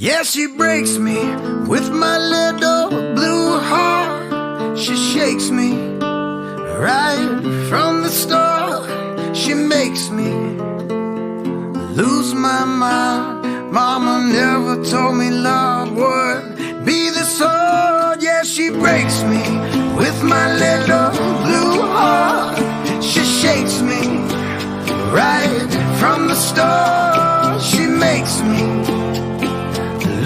Yeah, she breaks me with my little blue heart. She shakes me right from the start. She makes me lose my mind. Mama never told me love would be this hard. Yeah, she breaks me with my little blue heart. She shakes me right from the start. She makes me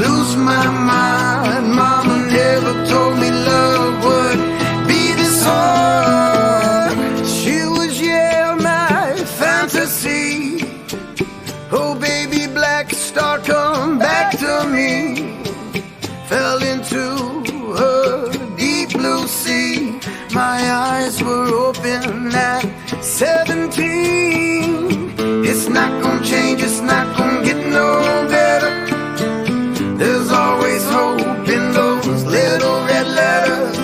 lose my mind. Mama never told me love would be this hard. She was, yeah, my fantasy. Oh, baby, black star, come back to me. Fell into a deep blue sea. My eyes were open at 17. It's not gonna change, it's not gonna get no better. There's always hope in those little red letters.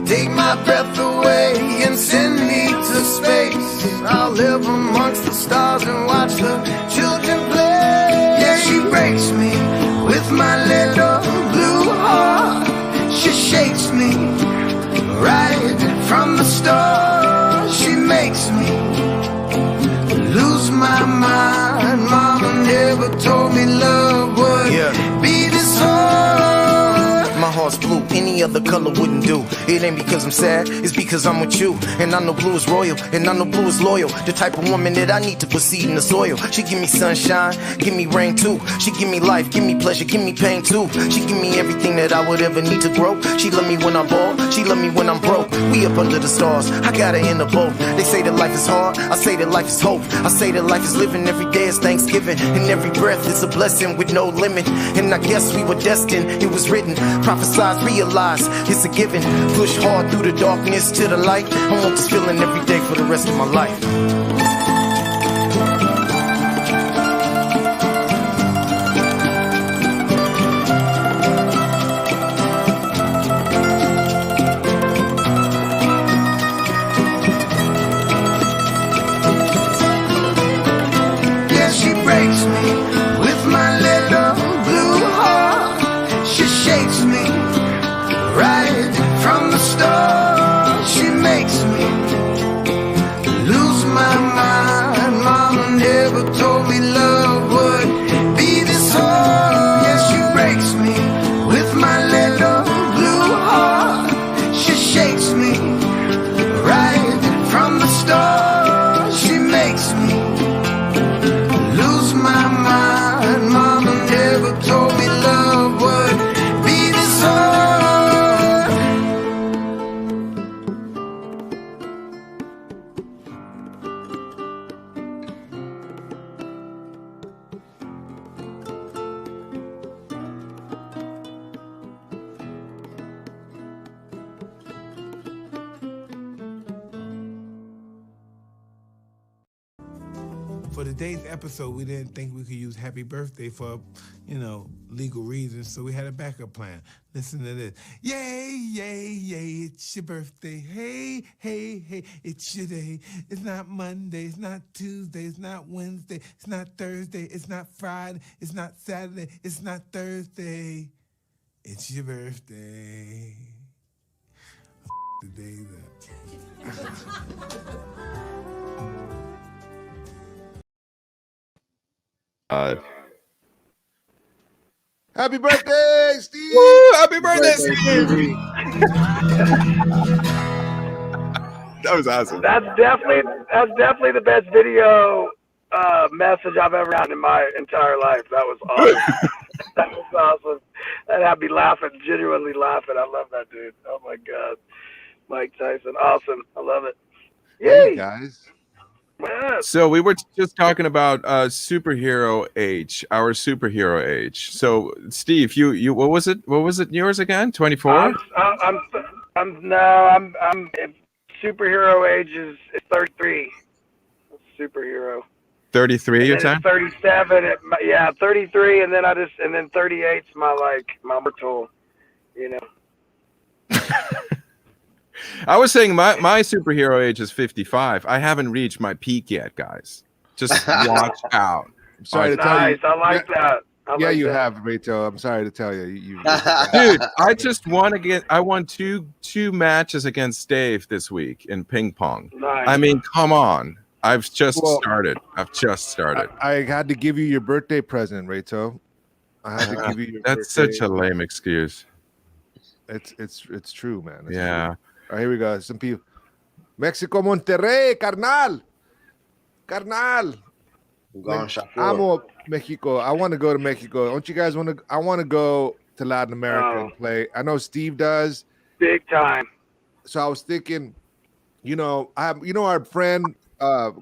Take my breath away and send me to space. I'll live amongst the stars and watch the children play. Yeah, she breaks me with my little blue heart. She shakes me right from the start. She makes me lose my mind. Mama never told me love would be this hard. My heart's blue, any other color wouldn't do. It ain't because I'm sad, it's because I'm with you. And I know blue is royal, and I know blue is loyal. The type of woman that I need to put seed in the soil. She give me sunshine, give me rain too. She give me life, give me pleasure, give me pain too. She give me everything that I would ever need to grow. She love me when I'm bald, she love me when I'm broke. We up under the stars, I got her in the boat. They say that life is hard, I say that life is hope. I say that life is living, every day is Thanksgiving. And every breath is a blessing with no limit. And I guess we were destined, it was written, prophesied, realized, it's a given. Push hard through the darkness to the light. I want this feeling every day for the rest of my life. Yeah, she breaks me with my little blue heart. She shakes me right from the start. She makes me lose my mind. Mama never told me love would be this hard. Yeah, she breaks me with my little blue heart. She shakes me right from the start. She makes me lose my mind. Mama never told me love would be this hard. For today's episode, we didn't think we could use happy birthday for, legal reasons, so we had a backup plan. Listen to this. Yay, yay, yay, it's your birthday. Hey, hey, hey, it's your day. It's not Monday, it's not Tuesday, it's not Wednesday, it's not Thursday, it's not Friday, it's not Saturday, it's not Thursday. It's your birthday. The day Happy birthday, Steve! Woo, happy birthday, Steve! That was awesome. That's definitely the best video message I've ever gotten in my entire life. That was awesome. That was awesome. That had me laughing, genuinely laughing. I love that dude. Oh my God, Mike Tyson, awesome. I love it. Hey guys. Man. So we were just talking about superhero age, our superhero age. So Steve, you what was it? What was it yours again? 24? I'm superhero age is 33. Superhero. 33, you're saying? 37. 33, and then 38's my mortal. I was saying my superhero age is 55. I haven't reached my peak yet, guys. Just watch out. I'm sorry to tell you. I like that. Yeah, like you that. have, Rachel. I'm sorry to tell you. Dude, I just won again. I won two matches against Dave this week in ping pong. Nice. I mean, come on. I've just Well, started. I had to give you your birthday present, Rachel. I had to give you your That's birthday. such a lame excuse. It's true, man. It's Yeah. true. All right, here we go. Some people. Mexico, Monterrey, carnal. Amo Mexico. I want to go to Mexico. Don't you guys want to? I want to go to Latin America and play. I know Steve does. Big time. So I was thinking, our friend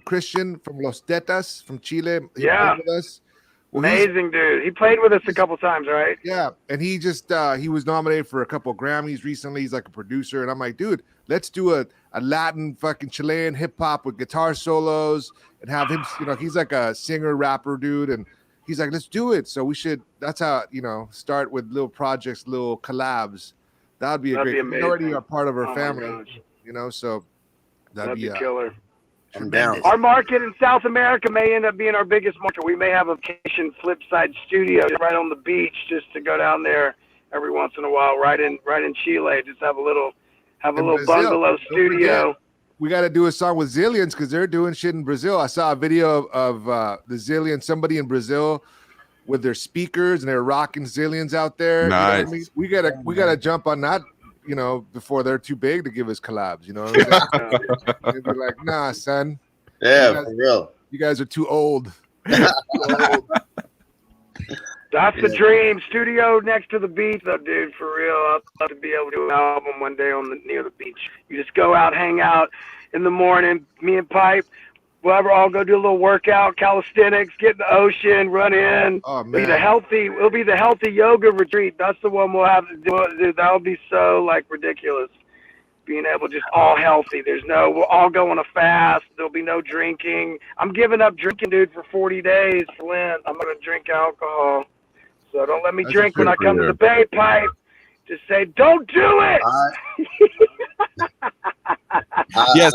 Christian from Los Tetas from Chile. He Yeah. played with us. Well, Amazing dude. He played with us a couple times, right? Yeah, and he just he was nominated for a couple Grammys recently. He's like a producer, and I'm like, dude, let's do a Latin fucking Chilean hip hop with guitar solos and have him. He's like a singer rapper dude, and he's like, let's do it. So we should. That's how start with little projects, little collabs. That'd be great. He's already a part of our family, So that'd be killer. I'm down. Our market in South America may end up being our biggest market. We may have a vacation Flipsyde studio right on the beach, just to go down there every once in a while, right in Chile. Just have a little Brazil. bungalow studio. We got to do a song with Zillions because they're doing shit in Brazil. I saw a video of the Zillions, somebody in Brazil with their speakers, and they're rocking Zillions out there. Nice. You know what I mean? We gotta jump on that. Before they're too big to give us collabs. You know what I'm saying? They'd be like, nah, son. Yeah, guys, for real. You guys are too old. That's the dream. Studio next to the beach, though, dude. For real, I'd love to be able to do an album one day near the beach. You just go out, hang out in the morning. Me and Pipe, whatever. I'll go do a little workout, calisthenics, get in the ocean, run in. Oh man, it'll be the healthy yoga retreat. That's the one we'll have to do. Dude, that'll be so ridiculous. Being able to just all healthy. We'll all go on a fast. There'll be no drinking. I'm giving up drinking, dude, for 40 days for Lent. I'm gonna drink alcohol. So don't let me drink when I come to the Bay, Pipe. Just say, don't do it. Yeah,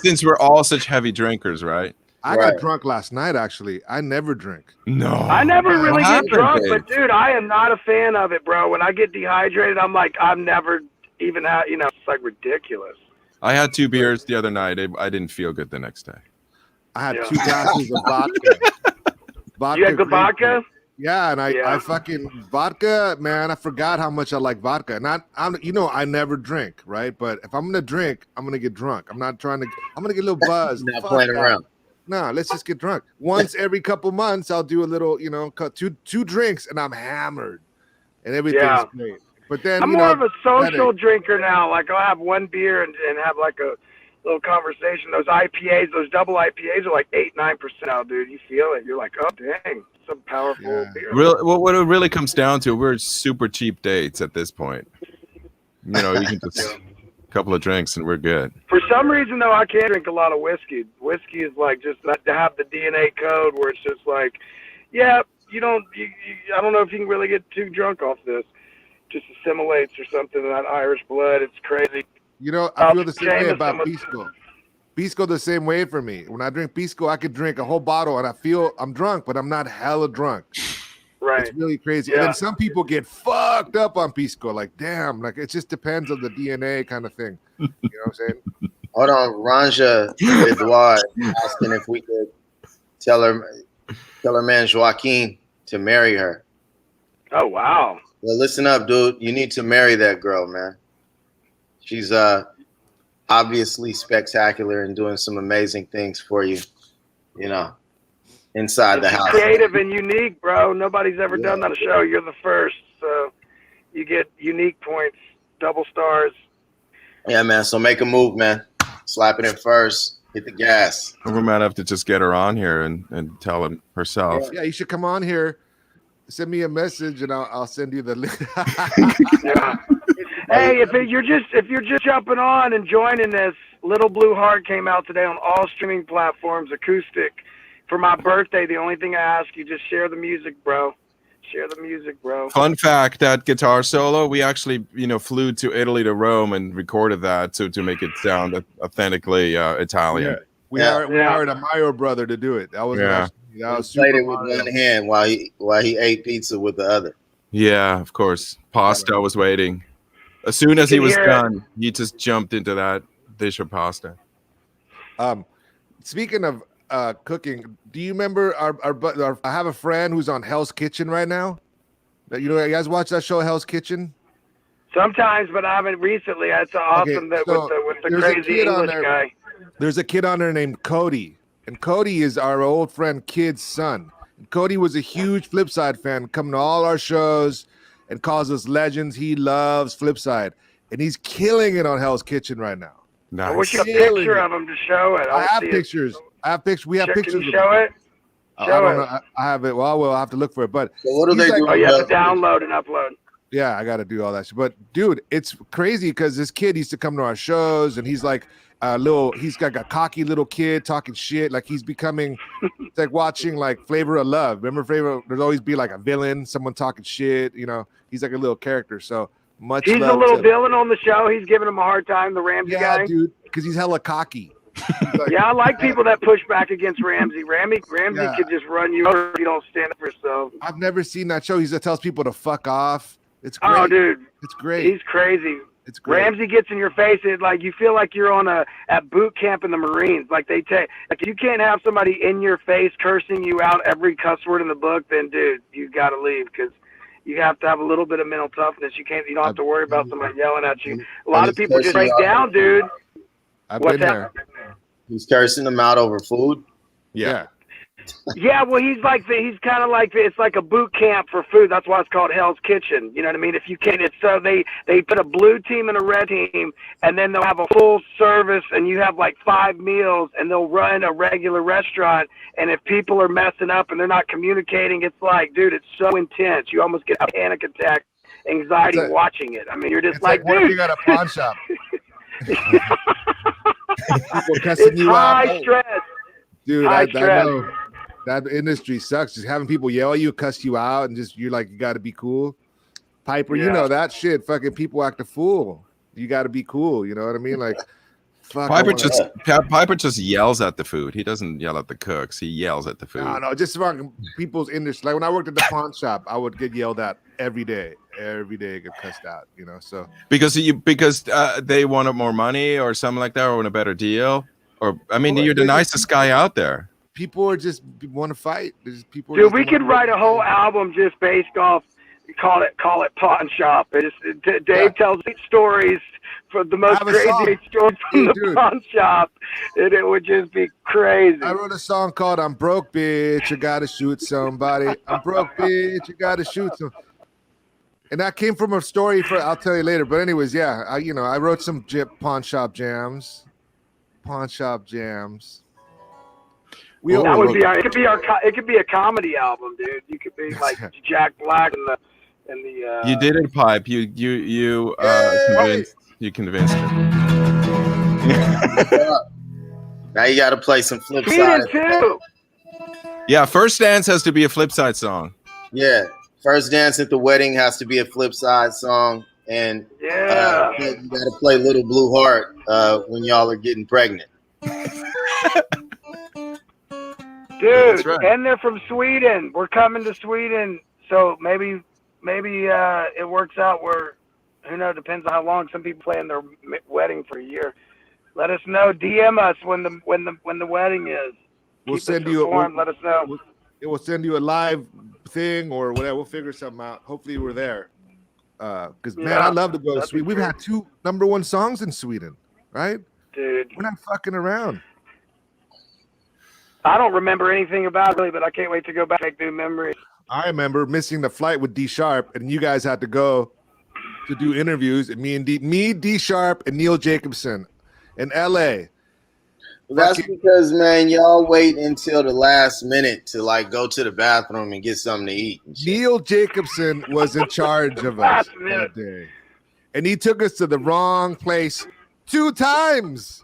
since we're all such heavy drinkers, right? I got drunk last night. Actually, I never drink. No, I never really get drunk, Dave? but dude, I am not a fan of it, bro. When I get dehydrated, I'm like, I've never even had. It's like ridiculous. I had 2 beers the other night. I didn't feel good the next day. I had 2 glasses of vodka. You had good vodka? Yeah, and I fucking vodka, man. I forgot how much I like vodka. And I never drink, right? But if I'm gonna drink, I'm gonna get drunk. I'm not trying to. I'm gonna get a little buzzed. Not playing around. No, let's just get drunk. Once every couple months, I'll do a little, two drinks, and I'm hammered, and everything's great. But then I'm more of a social drinker now. Like I'll have 1 beer and have like a little conversation. Those IPAs, those double IPAs are like 8-9% now, dude. You feel it. You're like, oh dang, some powerful beer. What it really comes down to, we're super cheap dates at this point. You can just a couple of drinks and we're good. For some reason though, I can't drink a lot of whiskey. Whiskey is like just not to have the DNA code where it's just like, yeah, I don't know if you can really get too drunk off this. Just assimilates or something in that Irish blood. It's crazy. I feel the same way about Pisco. Pisco the same way for me. When I drink Pisco, I could drink a whole bottle and I feel I'm drunk, but I'm not hella drunk. Right. It's really crazy. Yeah. And then some people get fucked up on Pisco. Like, damn, like it just depends on the DNA kind of thing. You know what I'm saying? Hold on, Ranja Edouard asking if we could tell her man Joaquin to marry her. Oh wow. Well, listen up, dude. You need to marry that girl, man. She's obviously spectacular and doing some amazing things for you, inside the house. Creative and unique, bro. Nobody's ever done that on a show. You're the first, so you get unique points, double stars. Yeah, man. So make a move, man. Slap it in first. Hit the gas. We might have to just get her on here and tell him herself. Yeah, you should come on here. Send me a message and I'll send you the link. Yeah. Hey, if you're just jumping on and joining this, Little Blue Heart came out today on all streaming platforms, acoustic. For my birthday, the only thing I ask you, just share the music, bro. Share the music, bro. Fun fact, that guitar solo, we actually, flew to Italy to Rome and recorded that to make it sound authentically Italian. We hired a Mayo brother to do it. That was That was Played Super it with Mario. one hand while he ate pizza with the other. Yeah, of course. Pasta was waiting. As soon as he was done, he just jumped into that dish of pasta. Speaking of cooking, do you remember our I have a friend who's on Hell's Kitchen right now. You guys watch that show, Hell's Kitchen? Sometimes, but I haven't recently. That's awesome with the crazy English guy. There's a kid on there named Cody, and Cody is our old friend Kid's son. And Cody was a huge Flipside fan, coming to all our shows and calls us legends. He loves Flipside, and he's killing it on Hell's Kitchen right now. Nice. I wish you a picture of him to show it. I have pictures. We have pictures. Can you show it? I don't know. I have it. Well, we'll have to look for it. But so what do they do? Oh, you have to download and upload. Yeah, I got to do all that shit. But dude, it's crazy because this kid used to come to our shows, and he's like he's got a cocky little kid talking shit. Like he's becoming, it's like watching like Flavor of Love. Remember Flavor? There's always be like a villain, someone talking shit. You know, he's like a little character. So much. He's a little villain on the show. He's giving him a hard time, the Ramsey guy. Yeah, dude, because he's hella cocky. Like, yeah, I like people that push back against Ramsey. Ramsey could just run you over if you don't stand up for yourself. I've never seen that show. He tells people to fuck off. It's great. Oh, dude, it's great. He's crazy. It's great. Ramsey gets in your face, and like you feel like you're at boot camp in the Marines. Like you can't have somebody in your face cursing you out every cuss word in the book. Then, dude, you got to leave because you have to have a little bit of mental toughness. You don't have to worry about somebody yelling at you. A lot of people just break down, dude. I've been there. He's cursing them out over food. Yeah. Yeah, well, he's kind of like it's like a boot camp for food. That's why it's called Hell's Kitchen. You know what I mean? If you can't, it's so they put a blue team and a red team, and then they'll have a full service, and you have like 5 meals, and they'll run a regular restaurant. And if people are messing up and they're not communicating, it's like, dude, it's so intense. You almost get a panic attack, anxiety watching it. I mean, you're just it's like working at a pawn shop. People cussing you out. High stress. Dude, I know. That industry sucks. Just having people yell at you, cuss you out, and just you're like, you got to be cool. Piper, you know that shit. Fucking people act a fool. You got to be cool. You know what I mean? Like, fuck. Piper just yells at the food. He doesn't yell at the cooks. He yells at the food. No, just fucking people's industry. Like when I worked at the pawn shop, I would get yelled at every day. Every day, get cussed out. You know, so because they wanted more money or something like that, or want a better deal, or I mean, you're the nicest guy out there. People are just want to fight. People. Dude, we could write a whole album just based off. Call it pawn shop. Dave tells 8 stories for the most crazy stories from the pawn shop, and it would just be crazy. I wrote a song called "I'm Broke, Bitch. I Gotta Shoot Somebody." I'm broke, bitch. You gotta shoot some. And that came from a story I'll tell you later. But anyways, yeah, I wrote some pawn shop jams. Pawn shop jams. It could be a comedy album, dude. You could be like Jack Black and the. You did it, Pipe. You convinced him. Now you got to play some Flipside too. Yeah, First Dance has to be a Flipside song. Yeah, First Dance at the Wedding has to be a Flipside song, and you got to play Little Blue Heart when y'all are getting pregnant. Dude, right. And they're from Sweden. We're coming to Sweden, so maybe it works out where, who knows, depends on how long. Some people plan their wedding for a year. Let us know. DM us when the wedding is. We'll send you let us know. We'll send you a live thing or whatever. We'll figure something out. Hopefully we're there. Because man, I love to go to Sweden. We've had 2 #1 songs in Sweden, right? Dude, we're not fucking around. I don't remember anything about it, really, but I can't wait to go back and make new memories. I remember missing the flight with D Sharp, and you guys had to go to do interviews, and me, D Sharp, and Neil Jacobson in LA. Well, that's because, man, y'all wait until the last minute to like go to the bathroom and get something to eat. Neil Jacobson was in charge of us that day, and he took us to the wrong place 2 times,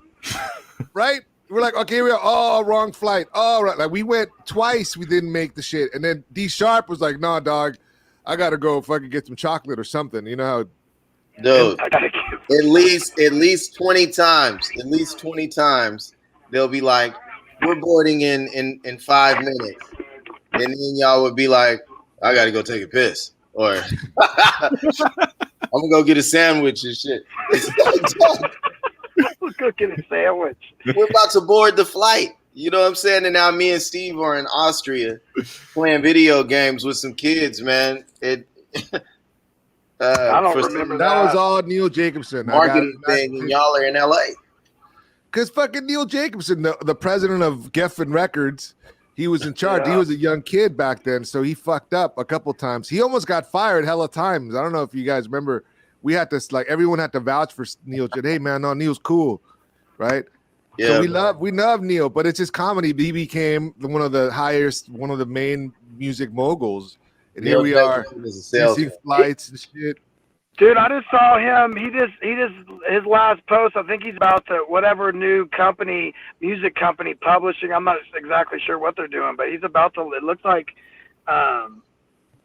right? We're like, okay, we are all wrong flight. All right. Like we went twice, we didn't make the shit. And then D Sharp was like, nah, dog, I gotta go fucking get some chocolate or something. You know how dude, at least 20 times. At least 20 times they'll be like, we're boarding in 5 minutes, and then y'all would be like, I gotta go take a piss, or I'm gonna go get a sandwich and shit. It's like, We're cooking a sandwich. we're about to board the flight. You know what I'm saying? And now me and Steve are in Austria playing video games with some kids, man. I don't For remember That was that. all Neil Jacobson. marketing thing, and y'all are in LA. Because fucking Neil Jacobson, the president of Geffen Records, he was in charge. Yeah. He was a young kid back then, so he fucked up a couple times. He almost got fired hella times. I don't know if you guys remember. We had to, like, everyone had to vouch for Neil. Hey man, no, Neil's cool, right? Yeah, So we love Neil, but it's his comedy. He became one of the main music moguls, and Neil here we are. Jacobson is a You see salesman. flights and shit. Dude, I just saw him. He just his last post. I think he's about to whatever new company, music company, publishing. I'm not exactly sure what they're doing, but he's about to. It looks like,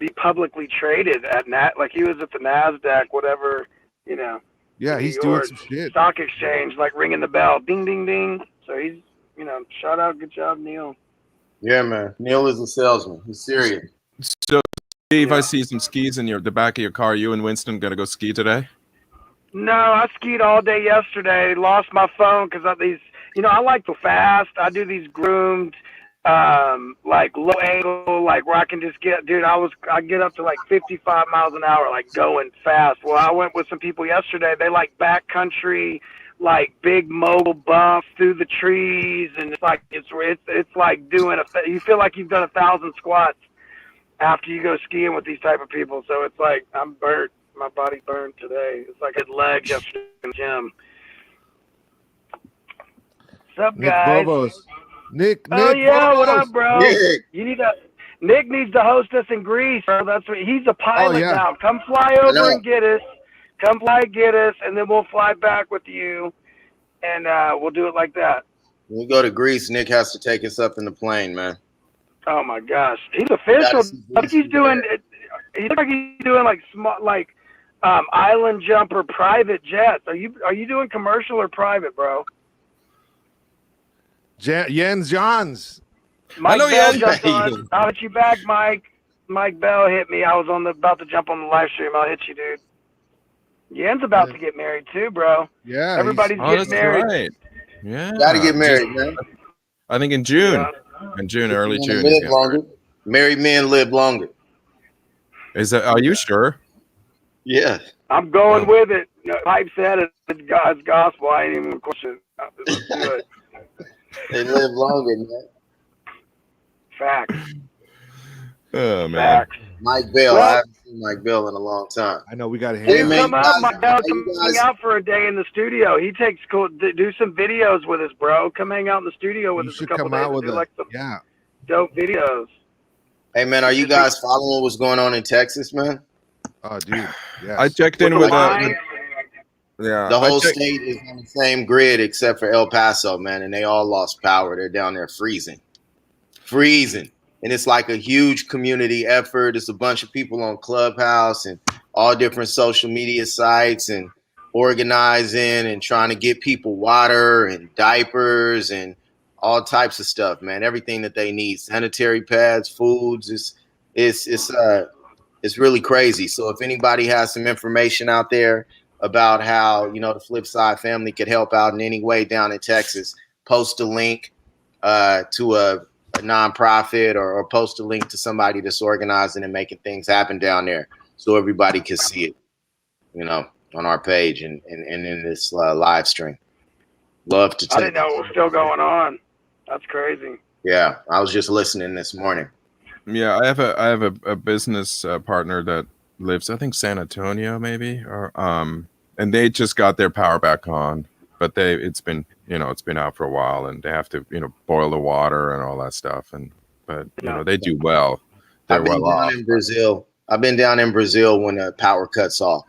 be publicly traded at like he was at the Nasdaq, whatever, you know. Yeah, in he's New doing York some shit. Stock exchange, like ringing the bell, ding ding ding. So he's, shout out, good job, Neil. Yeah, man. Neil is a salesman. He's serious. So, Steve, Yeah. I see some skis in the back of your car. You and Winston gonna go ski today? No, I skied all day yesterday. Lost my phone because these, I like to fast. I do these groomed, like low angle, like where I can just get, dude. I get up to like 55 miles an hour, like going fast. Well, I went with some people yesterday. They like backcountry, like big mobile bump through the trees, and it's like it's like doing you feel like you've done 1,000 squats after you go skiing with these type of people. So it's like I'm burnt. My body burned today. It's like I had legs yesterday in the gym. What's up, Nick guys? Bobos. Nick. Oh yeah, Bobos. what up, bro? Nick. Nick needs to host us in Greece, bro. That's what he's a pilot yeah. now. Come fly know. over and get us. Come fly get us, and then we'll fly back with you, and we'll do it like that. When we go to Greece, Nick has to take us up in the plane, man. Oh my gosh, he's official. I think he's doing. He looks like he's doing like small, like island jumper private jets. Are you doing commercial or private, bro? Jens Johns. Mike Hello, Bell Yen. jumped on. I'll hit you back, Mike. Mike Bell hit me. I was about to jump on the live stream. I'll hit you, dude. Yen's about to get married too, bro. Yeah, Everybody's Oh, getting that's married. right. Yeah. Gotta get married, man. I think in June. Yeah. In June, early You June. wanna he's live getting longer. Married men live longer. married. Are you sure? Yeah. I'm going with it. Pipe said it. It's God's gospel. I ain't even gonna question it. Let's do it. They live longer, man. Facts. Oh man. Facts. Mike Bell. Well- I haven't seen Mike Bell in a long time. I know we got to Hey, hang man, out. Come up, guys- Mike Bell. hey, Come you hang guys- out for a day in the studio. He takes do some videos with us, bro. Come hang out in the studio with You us a should couple come days out and with do a like some yeah. dope videos. Hey, man, are you guys following what's going on in Texas, man? Oh, dude. Yes. I checked in the with line. yeah. The whole I checked- state is on the same grid except for El Paso, man, and they all lost power. They're down there freezing. And it's like a huge community effort. It's a bunch of people on Clubhouse and all different social media sites and organizing and trying to get people water and diapers and all types of stuff, man. Everything that they need, sanitary pads, foods. It's really crazy. So if anybody has some information out there about how, the Flipsyde family could help out in any way down in Texas, post a link to a nonprofit or post a link to somebody that's organizing and making things happen down there so everybody can see it, on our page and in this live stream. Love to I didn't know it was still going on. That's crazy. Yeah, I was just listening this morning. Yeah, I have a business partner that lives, I think, San Antonio, maybe, or and they just got their power back on, but it's been out for a while, and they have to boil the water and all that stuff, but they do well. They're I've been well down off. in Brazil. I've been down in Brazil when the power cuts off,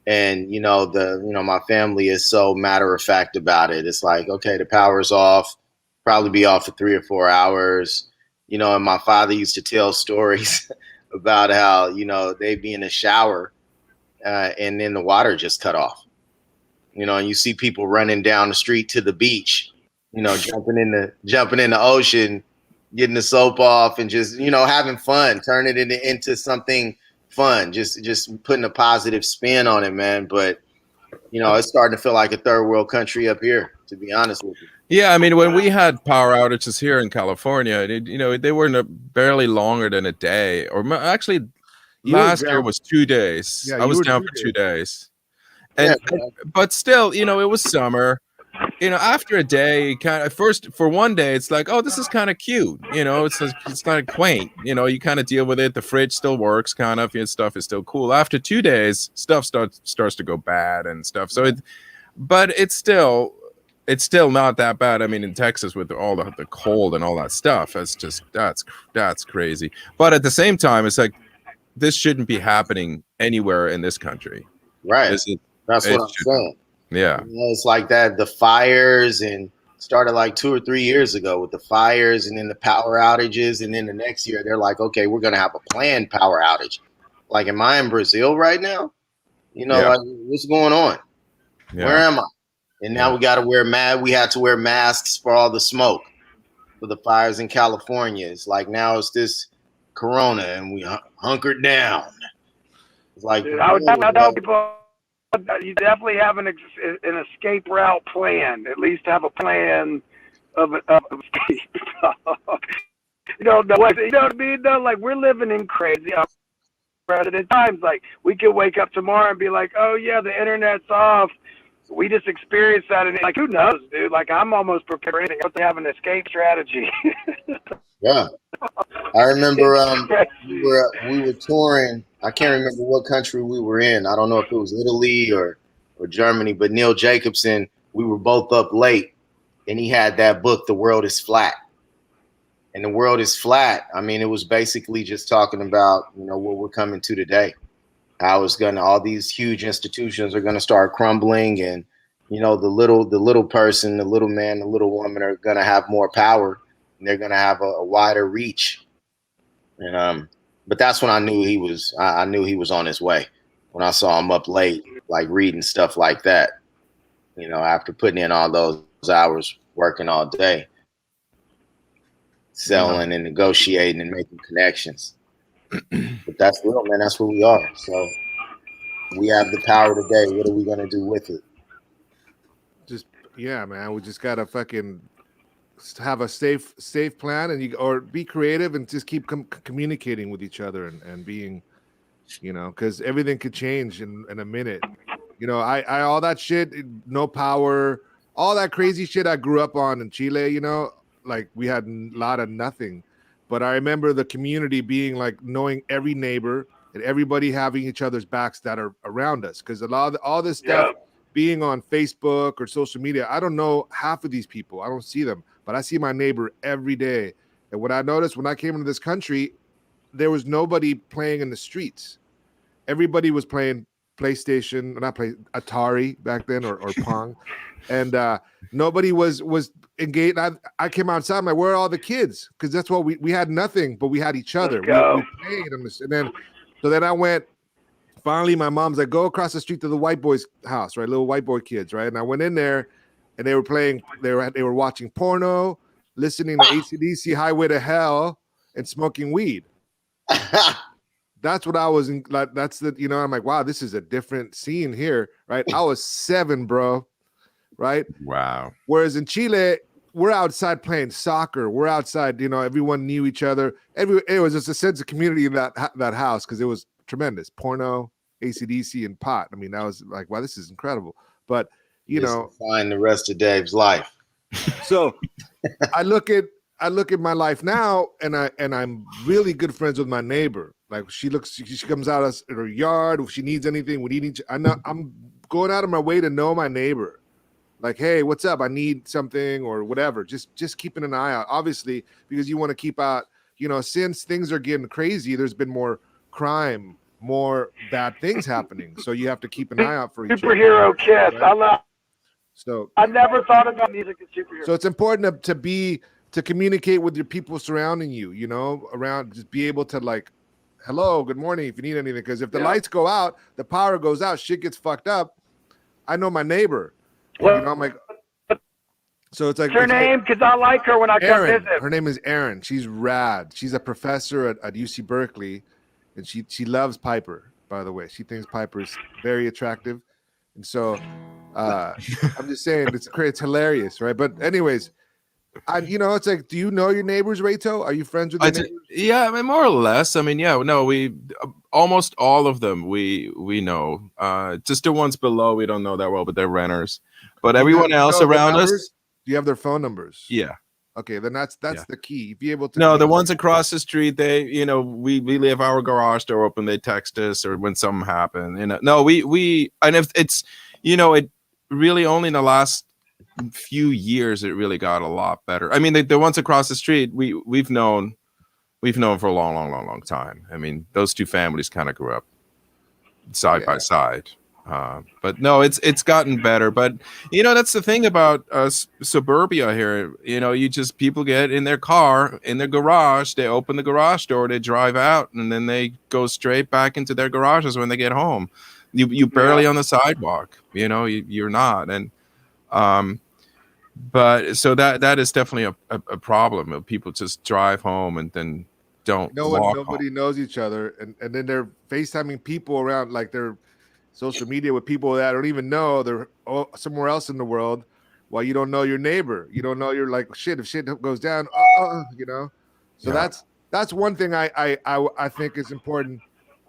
and my family is so matter of fact about it. It's like, okay, the power's off, probably be off for 3 or 4 hours. And my father used to tell stories about how, they'd be in the shower and then the water just cut off. And you see people running down the street to the beach, You know, jumping in the ocean, getting the soap off, and just having fun, turning it into something fun. Just putting a positive spin on it, man. But it's starting to feel like a third world country up here, to be honest with you. Yeah, I mean, when we had power outages here in California, they were barely longer than a day. Actually, You were last year down. was 2 days. Yeah, I you was were down 2 for 2 days, Yeah, but still, it was summer. After a day, kind of first for one day, it's like, oh, this is kind of cute. It's kind of quaint. You kind of deal with it. The fridge still works, kind of. Stuff is still cool. After 2 days, stuff starts to go bad and stuff. So but it's still not that bad. I mean, in Texas with all the cold and all that stuff, that's crazy. But at the same time, it's like this shouldn't be happening anywhere in this country. right. That's what I'm saying. Yeah. It's like that. The fires and started like 2 or 3 years ago with the fires, and then the power outages, and then the next year they're like, okay, we're gonna have a planned power outage. Like, am I in Brazil right now? Like, what's going on? Yeah. Where am I? And now we got to wear We had to wear masks for all the smoke for the fires in California. It's like now it's this Corona, and we hunkered down. It's like, Dude, I would tell people you definitely have an escape route plan. At least have a plan of escape. You don't know what I mean? Though, like, we're living in crazy unprecedented times. Like, we could wake up tomorrow and be like, oh yeah, the internet's off. We just experienced that, and like, who knows, dude? Like, I'm almost prepared for anything. I have an escape strategy. Yeah, I remember we were touring. I can't remember what country we were in. I don't know if it was Italy or Germany, but Neil Jacobson, we were both up late, and he had that book, The World is Flat. And The World is Flat, I mean, it was basically just talking about, what we're coming to today. How it's all these huge institutions are gonna start crumbling, and the little person, the little man, the little woman are gonna have more power, and they're gonna have a wider reach. And but that's when I knew he was on his way. When I saw him up late, like reading stuff like that, after putting in all those hours working all day, selling and negotiating and making connections. But that's real, man. That's where we are. So we have the power today. What are we gonna do with it? Man. We just gotta fucking have a safe plan, and or be creative and just keep communicating with each other and being, because everything could change in a minute. I all that shit, no power, all that crazy shit I grew up on in Chile. Like, we had a lot of nothing, but I remember the community being like knowing every neighbor and everybody having each other's backs that are around us. Because a lot of all this stuff being on Facebook or social media, I don't know half of these people. I don't see them, but I see my neighbor every day. And what I noticed when I came into this country, there was nobody playing in the streets. Everybody was playing PlayStation, not play Atari back then, or Pong, and nobody was engaged. I came outside. I'm like, where are all the kids? Because that's what we had nothing, but we had each other. We played on this, and then I went. Finally, my mom's like, go across the street to the white boy's house, right? Little white boy kids, right? And I went in there, and they were playing. They were watching porno, listening to AC/DC, Highway to Hell, and smoking weed. That's what I was in. Like, that's the, I'm like, wow, this is a different scene here, right? I was 7, bro, right? Wow. Whereas in Chile, we're outside playing soccer. We're outside, everyone knew each other. It was just a sense of community in that house, because it was tremendous. Porno, AC/DC, and pot. I mean, that was like, wow, this is incredible. But find the rest of Dave's life. So I look at my life now, and I'm really good friends with my neighbor. Like, she comes out of her yard. If she needs anything, I'm going out of my way to know my neighbor. Like, hey, what's up? I need something or whatever. Just keeping an eye out, obviously, because you want to keep out, since things are getting crazy, there's been more crime, more bad things happening. So you have to keep an eye out for each other. Superhero kiss. Right? I love. So I never thought about music as superhero. So it's important to communicate with your people surrounding you, around, just be able to, like, hello, good morning, if you need anything. Because if the lights go out, the power goes out, shit gets fucked up. I know my neighbor. I'm like, So it's like What's her name? Because I like her when I come Erin. visit. Her name is Erin. She's rad. She's a professor at UC Berkeley, and she loves Piper. By the way, she thinks Piper is very attractive, and so I'm just saying it's hilarious, right? But anyways, it's like, do you know your neighbors, Rayto? Are you friends with your neighbors? Yeah, I mean, more or less. I mean, yeah, no, we almost all of them we know. Just the ones below we don't know that well, but they're renters. But everyone else around us, do you have their phone numbers? yeah. Okay, then that's the key. Be able to. No, the ones across the street, they, we leave our garage door open. They text us, or when something happened. No, we, and if it's, it really only in the last few years it really got a lot better. I mean, the ones across the street, we've known for a long time. I mean, those two families kind of grew up side by side. But no, it's gotten better. But that's the thing about suburbia here. People get in their car, in their garage, they open the garage door, they drive out, and then they go straight back into their garages when they get home. You barely on the sidewalk. You're not. And but so that is definitely a problem of people just drive home and then don't walk nobody home. knows each other, and then they're FaceTiming people around, like they're social media with people that I don't even know. They're somewhere else in the world, while you don't know your neighbor. You don't know, you're like, shit, if shit goes down, So that's one thing I think is important.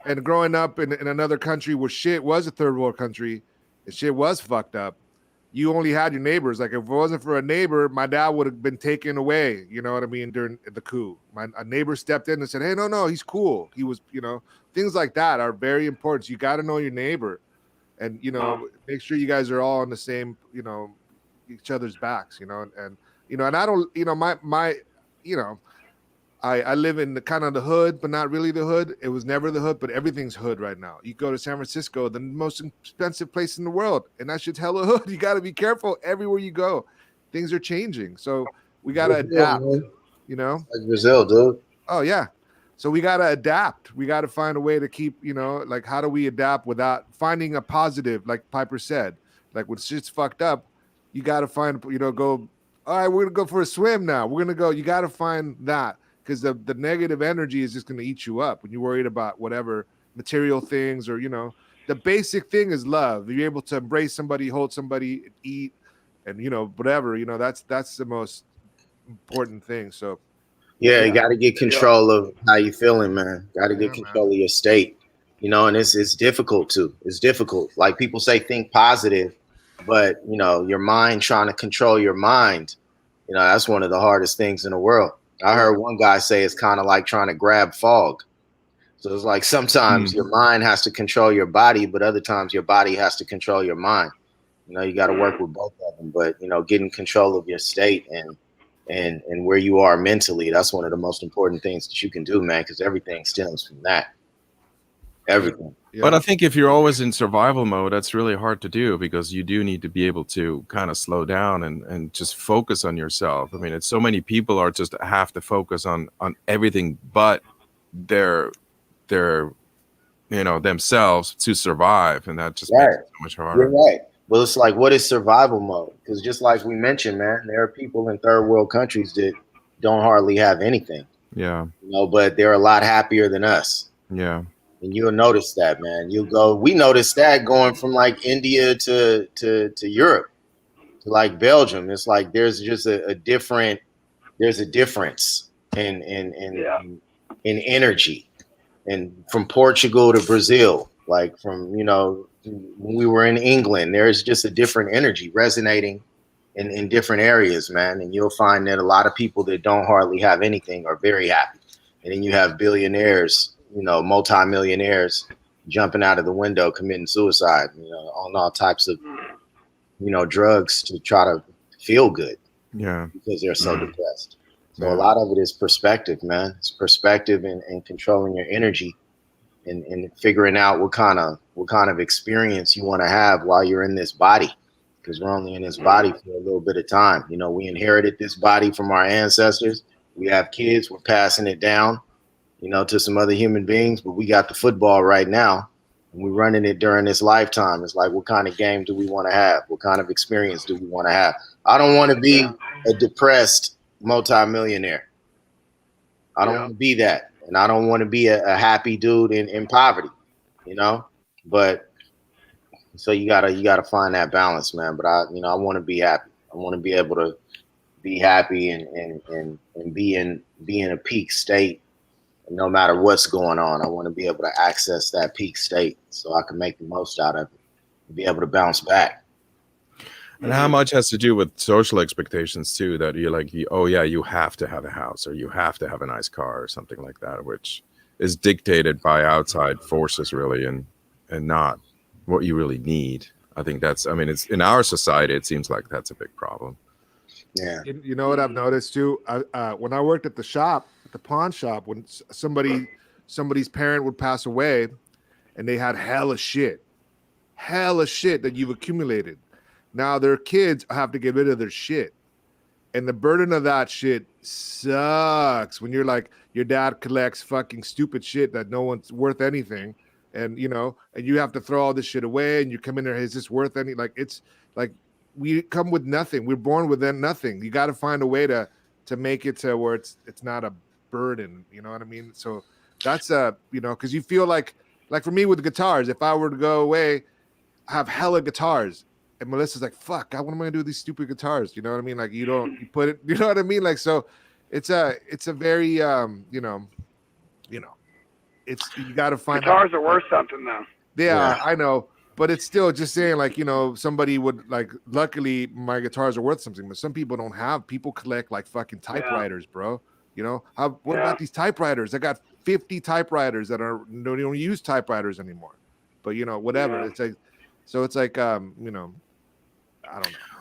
And growing up in another country where shit was a third world country and shit was fucked up, you only had your neighbors. Like, if it wasn't for a neighbor, my dad would have been taken away. You know what I mean? During the coup, a neighbor stepped in and said, "Hey, no, he's cool. He was, things like that are very important. So you got to know your neighbor, and make sure you guys are all on the same, each other's backs. And I don't, I live in the kind of the hood, but not really the hood. It was never the hood, but everything's hood right now. You go to San Francisco, the most expensive place in the world, and that shit's hella hood. You got to be careful everywhere you go. Things are changing, so we got to adapt. Like Brazil, dude. Oh yeah, so we got to adapt. We got to find a way to keep, like, how do we adapt without finding a positive? Like Piper said, like, when shit's fucked up, you got to find, go. All right, we're gonna go for a swim now. We're gonna go. You got to find that. Because the negative energy is just going to eat you up when you're worried about whatever material things, or, the basic thing is love. You're able to embrace somebody, hold somebody, eat, and, whatever, that's the most important thing. So, yeah. You got to get control of how you feeling, man. Got to get control of your state, and it's difficult too. It's difficult. Like, people say, think positive, but, your mind, trying to control your mind, that's one of the hardest things in the world. I heard one guy say it's kind of like trying to grab fog. So it's like sometimes your mind has to control your body, but other times your body has to control your mind. You got to work with both of them. But, getting control of your state and where you are mentally, that's one of the most important things that you can do, man, because everything stems from that. Everything. Yeah. But I think if you're always in survival mode, that's really hard to do, because you do need to be able to kind of slow down and just focus on yourself. I mean, it's so many people are just have to focus on everything but their themselves to survive, and that just makes it so much harder. You're right. Well, it's like, what is survival mode? Because just like we mentioned, man, there are people in third world countries that don't hardly have anything. Yeah. But they're a lot happier than us. Yeah. And you'll notice that, man. We noticed that going from like India to Europe, to like Belgium. It's like there's just a difference in energy. And from Portugal to Brazil, like from, when we were in England, there's just a different energy resonating in different areas, man. And you'll find that a lot of people that don't hardly have anything are very happy. And then you have billionaires, multimillionaires jumping out of the window, committing suicide, on all types of, drugs to try to feel good. Yeah. Because they're so depressed. So a lot of it is perspective, man. It's perspective and controlling your energy and figuring out what kind of experience you want to have while you're in this body. Because we're only in this body for a little bit of time. We inherited this body from our ancestors. We have kids, we're passing it down, to some other human beings, but we got the football right now. We're running it during this lifetime. It's like, what kind of game do we want to have? What kind of experience do we want to have? I don't want to be a depressed multimillionaire. I don't want to be that. And I don't want to be a happy dude in poverty, you know? But so you gotta find that balance, man. But I want to be happy. I want to be able to be happy and be in a peak state. No matter what's going on, I want to be able to access that peak state so I can make the most out of it and be able to bounce back. And how much has to do with social expectations too, that you're like, oh yeah, you have to have a house or you have to have a nice car or something like that, which is dictated by outside forces really, and not what you really need. I think it's in our society, it seems like that's a big problem. Yeah. You know what I've noticed too? When I worked at the shop, at the pawn shop, when somebody's parent would pass away and they had hella shit that you've accumulated. Now their kids have to get rid of their shit. And the burden of that shit sucks when you're like, your dad collects fucking stupid shit that no one's worth anything. And, and you have to throw all this shit away and you come in there, is this worth any? Like, it's like, we come with nothing. We're born with nothing. You got to find a way to make it to where it's not a burden. You know what I mean? So that's because you feel like for me with the guitars, if I were to go away, I have hella guitars, and Melissa's like, "Fuck, what am I gonna do with these stupid guitars?" You know what I mean? Like you put it. You know what I mean? Like so, it's a very it's you got to find guitars are worth something though. Yeah, I know. But it's still just saying, like, somebody would, like, luckily my guitars are worth something, but some people don't have. People collect, like, fucking typewriters, bro. What about these typewriters? I got 50 typewriters that don't even use typewriters anymore. But, whatever. Yeah. It's like, so it's like, I don't know.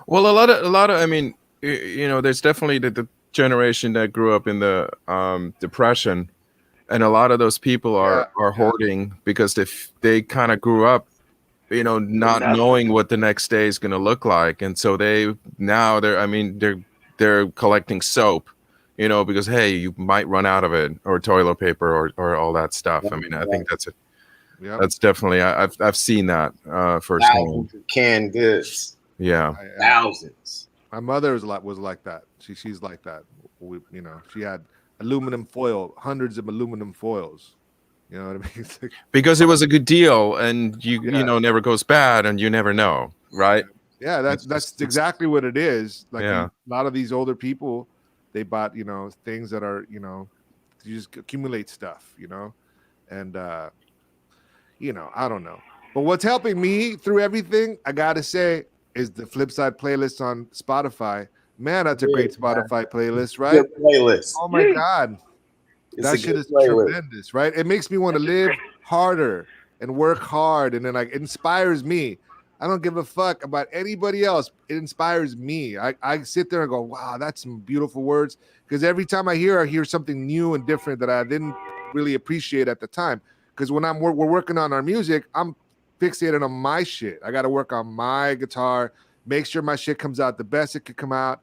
Well, a lot of, I mean, there's definitely the generation that grew up in the Depression, and a lot of those people are hoarding because they kind of grew up, not knowing what the next day is going to look like. And so they're collecting soap, because, hey, you might run out of it, or toilet paper or all that stuff. I mean, I think that's definitely, I've seen that firsthand. Thousands of canned goods. Yeah. Thousands. My mother was like that. She's like that. She had aluminum foil, hundreds of aluminum foils. You know what I mean? Because it was a good deal, and never goes bad, and you never know, right? Yeah, that's exactly what it is. Like a lot of these older people, they bought things that are you just accumulate stuff, and I don't know. But what's helping me through everything, I gotta say, is the Flipsyde playlist on Spotify. Man, that's a great Spotify playlist, right? Good playlist. Oh my God. That shit is tremendous, right? It makes me want to live harder and work hard, and then it inspires me. I don't give a fuck about anybody else. It inspires me. I sit there and go, wow, that's some beautiful words. Because every time I hear something new and different that I didn't really appreciate at the time. Because when we're working on our music, I'm fixated on my shit. I got to work on my guitar, make sure my shit comes out the best it could come out.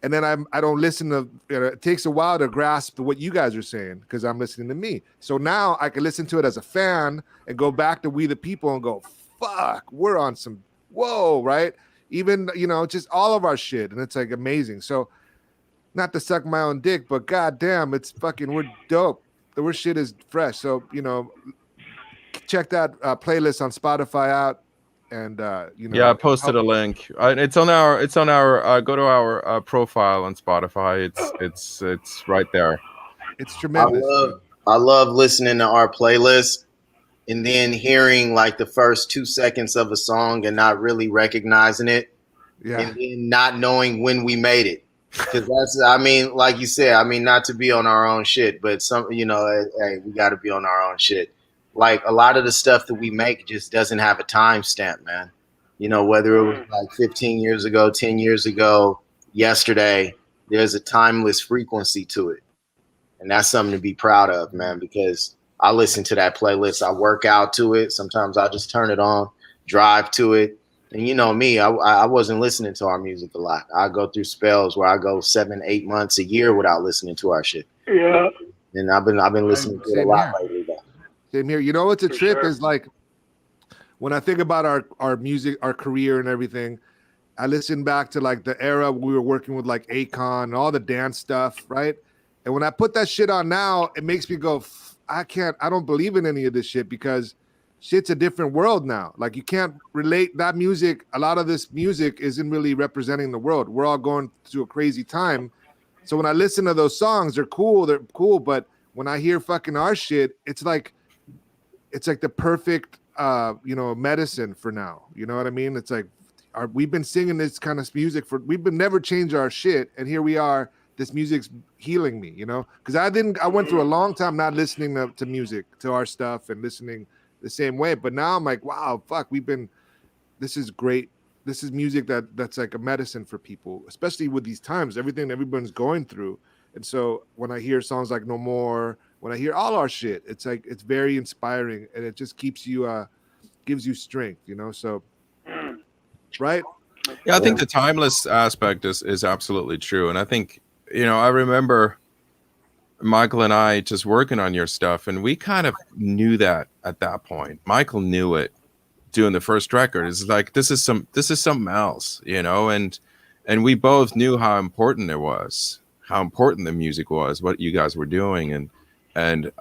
And then I don't listen to, it takes a while to grasp what you guys are saying because I'm listening to me. So now I can listen to it as a fan and go back to We the People and go, fuck, we're on some, whoa, right? Even, just all of our shit. And it's like amazing. So not to suck my own dick, but goddamn, it's fucking, we're dope. Our shit is fresh. So, check that playlist on Spotify out. And I posted a link. It's on our go to our profile on Spotify. It's right there. It's tremendous. I love listening to our playlist and then hearing like the first 2 seconds of a song and not really recognizing it, and then not knowing when we made it. Because like you said, not to be on our own shit, but hey, we got to be on our own shit. Like a lot of the stuff that we make just doesn't have a timestamp, man. Whether it was like 15 years ago, 10 years ago, yesterday, there's a timeless frequency to it. And that's something to be proud of, man, because I listen to that playlist. I work out to it. Sometimes I just turn it on, drive to it. And you know me, I wasn't listening to our music a lot. I go through spells where I go 7-8 months, a year without listening to our shit. Yeah. And I've been listening to it a lot lately, though. Same here. What's a trip is like when I think about our music, our career and everything, I listen back to like the era we were working with like Akon and all the dance stuff, right? And when I put that shit on now, it makes me go, I don't believe in any of this shit because shit's a different world now. Like you can't relate that music. A lot of this music isn't really representing the world. We're all going through a crazy time. So when I listen to those songs, they're cool. But when I hear fucking our shit, it's like the perfect, medicine for now. You know what I mean? It's like, we've been singing this kind of music we've been never changed our shit, and here we are. This music's healing me, because I went through a long time not listening to music, to our stuff, and listening the same way. But now I'm like, wow, fuck, this is great. This is music that's like a medicine for people, especially with these times, everything everyone's going through. And so when I hear songs like No More, when I hear all our shit, it's like, it's very inspiring, and it just gives you strength, so. Right? Yeah, I think the timeless aspect is absolutely true. And I think, I remember Michael and I just working on your stuff, and we kind of knew that at that point. Michael knew it doing the first record. It's like, this is something else, and we both knew how important it was, how important the music was, what you guys were doing. And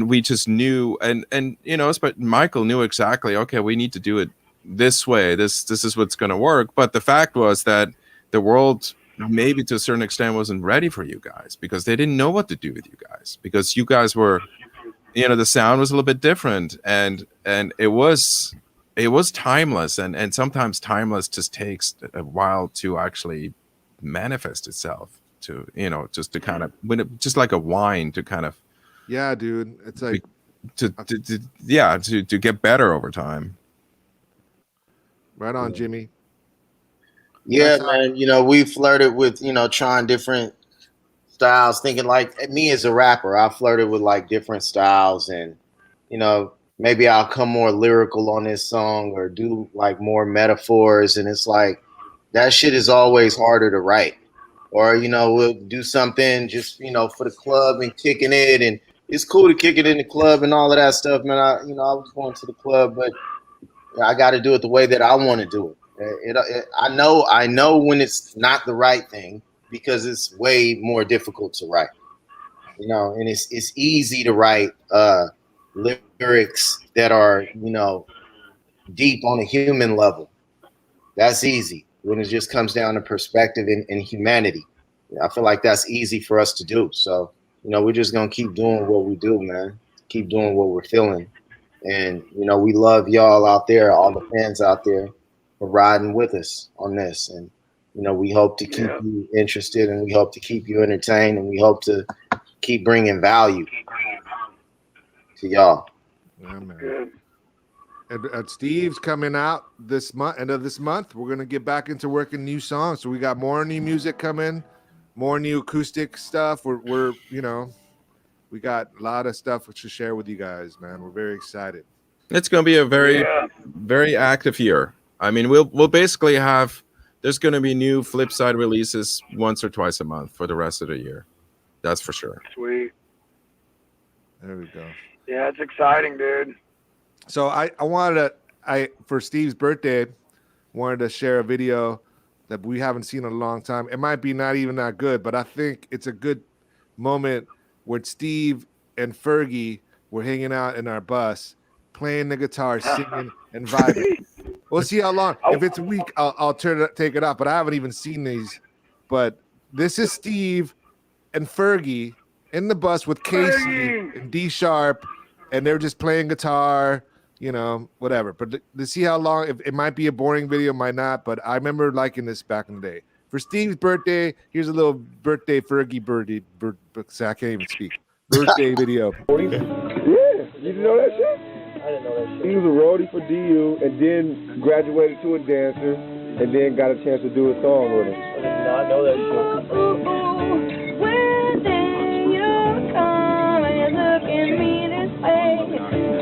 we just knew, but Michael knew exactly, okay, we need to do it this way. This is what's going to work. But the fact was that the world, maybe to a certain extent, wasn't ready for you guys, because they didn't know what to do with you guys, because you guys were, the sound was a little bit different, and it was timeless, and sometimes timeless just takes a while to actually manifest itself, to just to kind of, just like a wine, to kind of, yeah, dude, it's like to get better over time. Right on, Jimmy. Yeah, man. We flirted with, trying different styles, thinking like me as a rapper, I flirted with like different styles, and, maybe I'll come more lyrical on this song or do like more metaphors. And it's like, that shit is always harder to write. Or, we'll do something just, for the club and kicking it. And it's cool to kick it in the club and all of that stuff, man. I was going to the club, but I got to do it the way that I want to do it. I know when it's not the right thing, because it's way more difficult to write, and it's easy to write lyrics that are, deep on a human level. That's easy when it just comes down to perspective and humanity. I feel like that's easy for us to do. So, we're just going to keep doing what we do, man. Keep doing what we're feeling. And, we love y'all out there, all the fans out there, for riding with us on this. And, we hope to keep you interested, and we hope to keep you entertained, and we hope to keep bringing value to y'all. Yeah, man. And Steve's coming out this month, end of this month. We're going to get back into working new songs. So we got more new music coming, more new acoustic stuff. We're we got a lot of stuff to share with you guys, man. We're very excited. It's going to be a very, very active year. I mean, we'll basically have, there's going to be new Flipsyde releases once or twice a month for the rest of the year. That's for sure. Sweet. There we go. Yeah, it's exciting, dude. So I wanted for Steve's birthday, wanted to share a video that we haven't seen in a long time. It might be not even that good, but I think it's a good moment where Steve and Fergie were hanging out in our bus, playing the guitar, singing, and vibing. We'll see how long. If it's a week, I'll take it out. But I haven't even seen these. But this is Steve and Fergie in the bus with Casey and D Sharp, and they're just playing guitar, whatever. But to see how long, it might be a boring video, might not. But I remember liking this back in the day. For Steve's birthday, here's a little birthday Fergie birdie. I can't even speak. Birthday video. Yeah, you didn't know that shit? I didn't know that shit. He was a roadie for DU, and then graduated to a dancer, and then got a chance to do a song with him. I did not know that shit. When you come and look at me this way,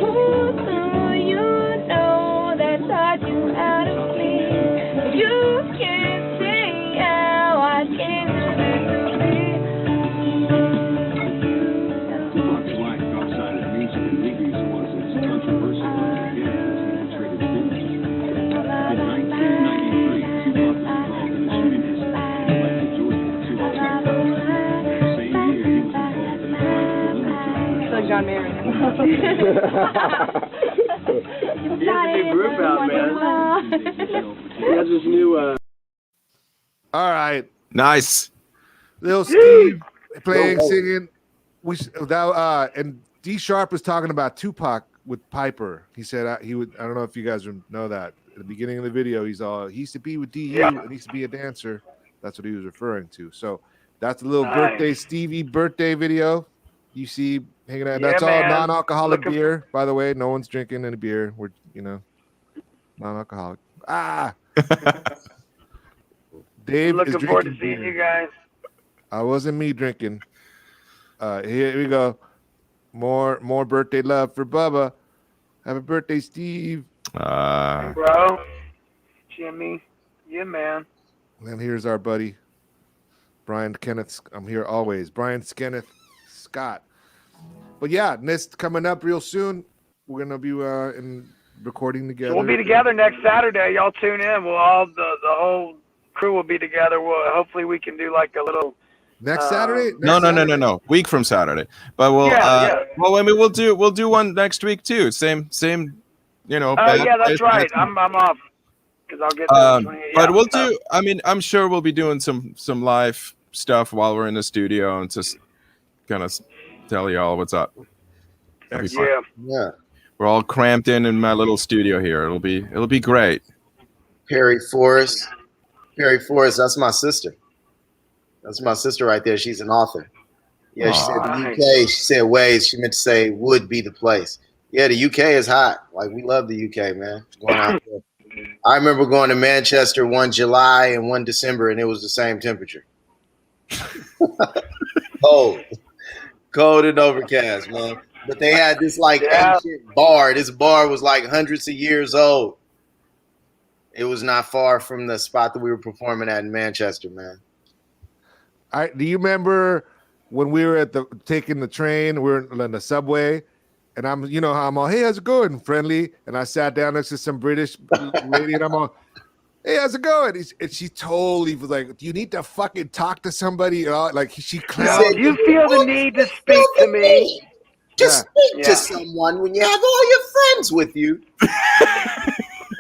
who do you know that taught you how to sleep? You can't say how I came to be. What's life outside of music and movies was its controversial He has a new group out, man. He has this new. All right, Nice. Lil Steve playing, singing. And D Sharp was talking about Tupac with Piper. He said he would. I don't know if you guys know that. At the beginning of the video, he used to be with DU and he used to be a dancer. That's what he was referring to. So that's a little birthday Stevie birthday video. You see hanging out. That's all non-alcoholic beer, by the way. No one's drinking any beer. We're non-alcoholic. Dave looking forward to seeing you guys. I wasn't me drinking. Here we go. More birthday love for Bubba. Happy birthday, Steve. Bro, Jimmy, yeah, man. And here's our buddy, Brian Kenneth. I'm here always. Brian Kenneth Scott. But yeah, this coming up real soon. We're gonna be in recording together. So we'll be together next Saturday. Y'all tune in. We'll all the whole crew will be together. Hopefully we can do like a little. Next Saturday? No. Week from Saturday. But we'll well, I mean, we'll do one next week too. Same, you know. Oh yeah, that's right. I'm off because I'll get there. But we'll do. I mean, I'm sure we'll be doing some live stuff while we're in the studio and just kind of tell y'all what's up. Yeah. We're all cramped in my little studio here. It'll be great. Perry Forrest, that's my sister. That's my sister right there. She's an author. Yeah, she said the UK. She said Ways. She meant to say would be the place. Yeah, the UK is hot. Like, we love the UK, man. Going out there. I remember going to Manchester one July and one December, and it was the same temperature. Cold and overcast, man. But they had this like ancient bar. This bar was like hundreds of years old. It was not far from the spot that we were performing at in Manchester, man. Do you remember when we were taking the train? We were in the subway, and I'm all, hey, how's it going, friendly? And I sat down next to some British lady, and I'm all, hey, how's it going? And she totally was like, do you need to fucking talk to somebody? Like she clowned. You feel the need to speak to me. Just speak to someone when you have all your friends with you.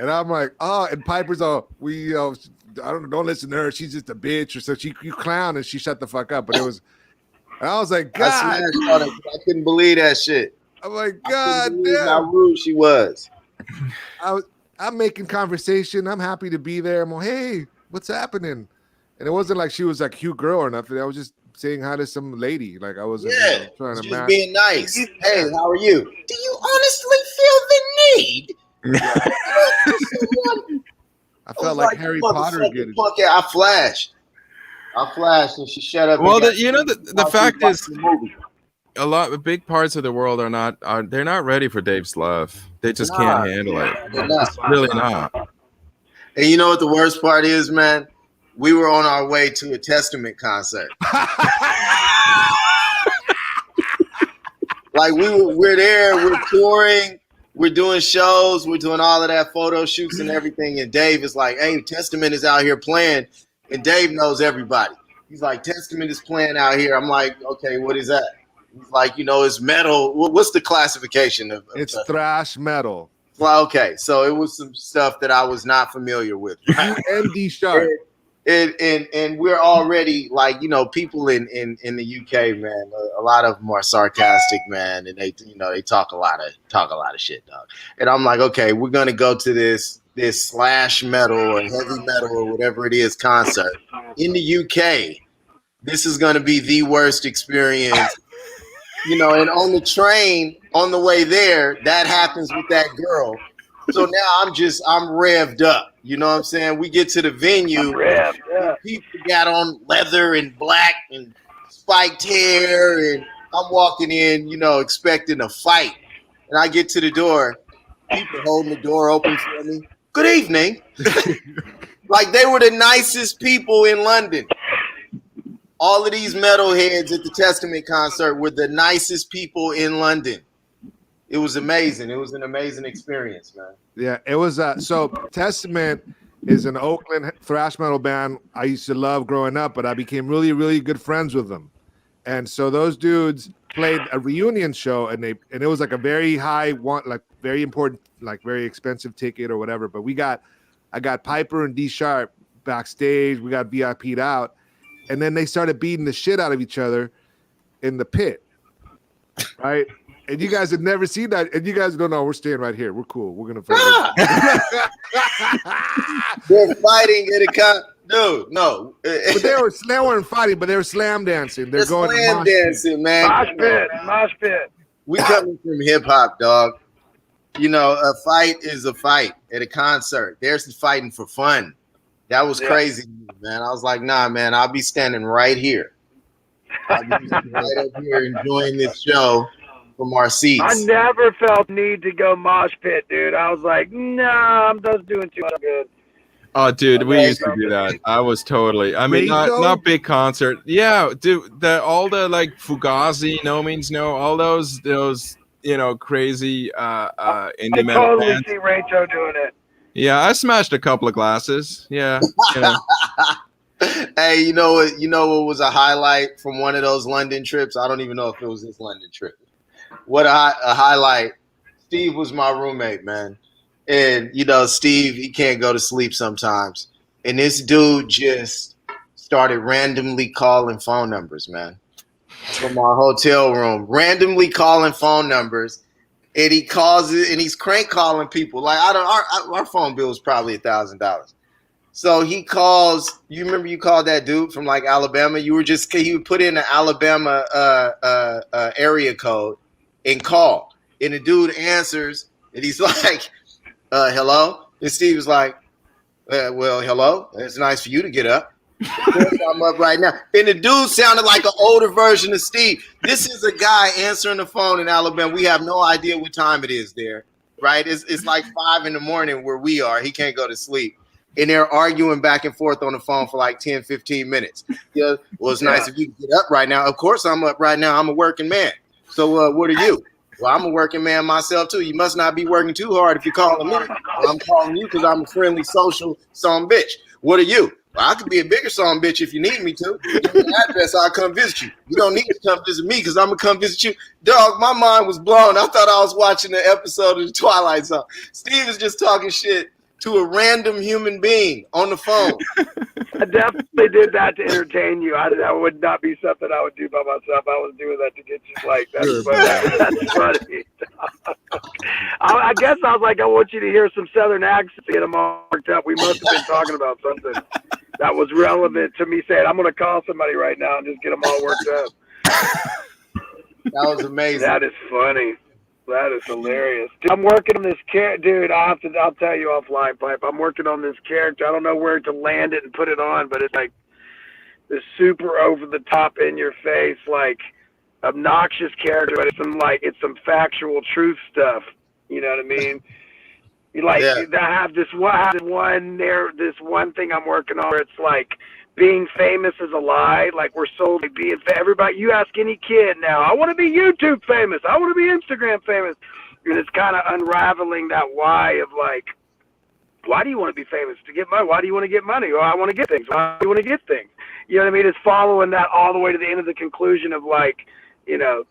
And I'm like, and Piper's all, don't listen to her. She's just a bitch. Or so you clown, and she shut the fuck up. But and I was like, God, I couldn't believe that shit. I'm like, God damn, how rude she was. I'm making conversation. I'm happy to be there. I'm like, hey, what's happening? And it wasn't like she was like a cute girl or nothing. I was just saying hi to some lady. Like I wasn't trying to just being nice. Hey, how are you? Do you honestly feel the need? I felt like Harry Potter again. I flashed, and she shut up. Well, the fact is, big parts of the world they're not ready for Dave's love. They just can't handle it. It's really not. And you know what the worst part is, man? We were on our way to a Testament concert. Like we're there, we're touring. We're doing shows. We're doing all of that photo shoots and everything. And Dave is like, hey, Testament is out here playing. And Dave knows everybody. He's like, Testament is playing out here. I'm like, okay, what is that? He's like, it's metal. What's the classification of it's thrash metal. Well, okay. So it was some stuff that I was not familiar with. UND Sharp. And we're already like, people in the UK, man, a lot of them are sarcastic, man, and they talk a lot of shit, dog. And I'm like, okay, we're gonna go to this slash metal or heavy metal or whatever it is concert in the UK. This is gonna be the worst experience, and on the train on the way there, that happens with that girl. So now I'm revved up. You know what I'm saying? We get to the venue. People got on leather and black and spiked hair. And I'm walking in, expecting a fight. And I get to the door. People holding the door open for me. Good evening. Like they were the nicest people in London. All of these metalheads at the Testament concert were the nicest people in London. It was amazing. It was an amazing experience, man. Yeah, it was. So Testament is an Oakland thrash metal band I used to love growing up, but I became really, really good friends with them. And so those dudes played a reunion show, and it was like a very high one, like very important, like very expensive ticket or whatever. But I got Piper and D Sharp backstage. We got VIP'd out, and then they started beating the shit out of each other in the pit, right? And you guys had never seen that, and you guys don't know. We're staying right here. We're cool. We're gonna fight. They're fighting at a dude. No, but they weren't fighting, but they were slam dancing. They're going slam dancing, man. Mosh pit. We coming from hip hop, dog. You know, a fight is a fight at a concert. There's fighting for fun. That was crazy, man. I was like, nah, man, I'll be standing right here. I'll be standing right up here enjoying this show from our seats. I never felt need to go mosh pit, dude. I was like, nah, I'm just doing too much good. Oh, dude, we used to do that. I was totally. I mean, not big concert. Yeah, dude. All the like Fugazi, No Means No, all those crazy indie metal I totally bands. see Rachel doing it. Yeah, I smashed a couple of glasses. Yeah. Hey, you know what? You know what was a highlight from one of those London trips? I don't even know if it was this London trip. What a highlight! Steve was my roommate, man. And, Steve, he can't go to sleep sometimes. And this dude just started randomly calling phone numbers, man, from our hotel room. Randomly calling phone numbers. And he calls it, and he's crank calling people. Like, our phone bill was probably $1,000. So he calls, you remember you called that dude from, like, Alabama? He would put in an Alabama area code and call. And the dude answers, and he's like, hello? And Steve was like, well, hello. It's nice for you to get up. Of course, I'm up right now. And the dude sounded like an older version of Steve. This is a guy answering the phone in Alabama. We have no idea what time it is there, right? It's like 5 a.m. where we are. He can't go to sleep. And they're arguing back and forth on the phone for like 10, 15 minutes. Yeah, well, it's nice if you get up right now. Of course, I'm up right now. I'm a working man. So what are you? Well, I'm a working man myself, too. You must not be working too hard if you're calling me. Well, I'm calling you because I'm a friendly, social son bitch. What are you? Well, I could be a bigger son bitch if you need me to. Give me an address, I'll come visit you. You don't need to come visit me because I'm going to come visit you. Dog, my mind was blown. I thought I was watching an episode of The Twilight Zone. Steve is just talking shit to a random human being on the phone. I definitely did that to entertain you. That would not be something I would do by myself. I was doing that to get you like that's funny. I guess I was like, I want you to hear some Southern accents, get them all worked up. We must have been talking about something that was relevant to me saying, I'm going to call somebody right now and just get them all worked up. That was amazing. That is funny. That is hilarious. Dude, I'm working on this character. Dude, I'll tell you offline, Pipe. I'm working on this character. I don't know where to land it and put it on, but it's like this super over the top in your face, like obnoxious character, but it's some factual truth stuff. You know what I mean? I have this one thing I'm working on where it's like being famous is a lie. Like we're sold to being everybody. You ask any kid now, I want to be YouTube famous. I want to be Instagram famous. And it's kind of unraveling that why of like, why do you want to be famous? To get money? Why do you want to get money? Well, I want to get things. Why do you want to get things? You know what I mean? It's following that all the way to the end of the conclusion of like, the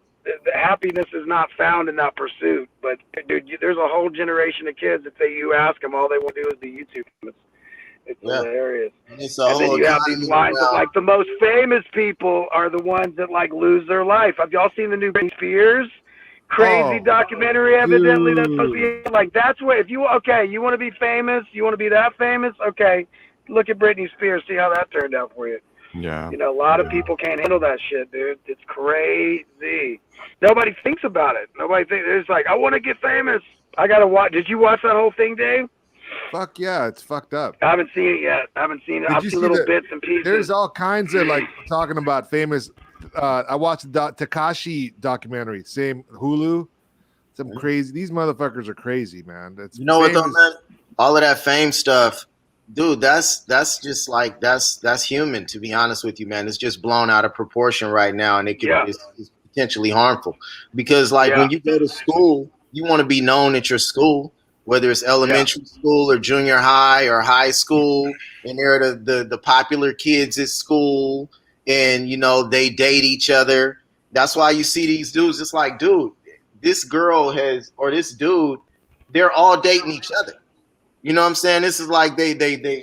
happiness is not found in that pursuit. But dude, there's a whole generation of kids that say you ask them, all they want to do is be YouTube famous. It's hilarious. And then you have these lines of like the most famous people are the ones that like lose their life. Have y'all seen the new Britney Spears crazy documentary? Evidently, that's supposed to be like that's what if you you want to be famous, you want to be that famous. Okay, look at Britney Spears, see how that turned out for you. Yeah, a lot of people can't handle that shit, dude. It's crazy. Nobody thinks about it. Nobody thinks. It's like I want to get famous. I gotta watch. Did you watch that whole thing, Dave? Fuck yeah, it's fucked up. I haven't seen it yet. I've seen little bits and pieces. There's all kinds of like talking about famous. I watched the Tekashi documentary, same Hulu. Some crazy. These motherfuckers are crazy, man. That's what though, man? All of that fame stuff, dude. That's just like that's human. To be honest with you, man, it's just blown out of proportion right now, and it's potentially harmful because when you go to school, you want to be known at your school. Whether it's elementary school or junior high or high school, and they're the popular kids at school, and they date each other, That's why you see these dudes. It's like, dude, this girl has, or this dude, they're all dating each other. You know what I'm saying? This is like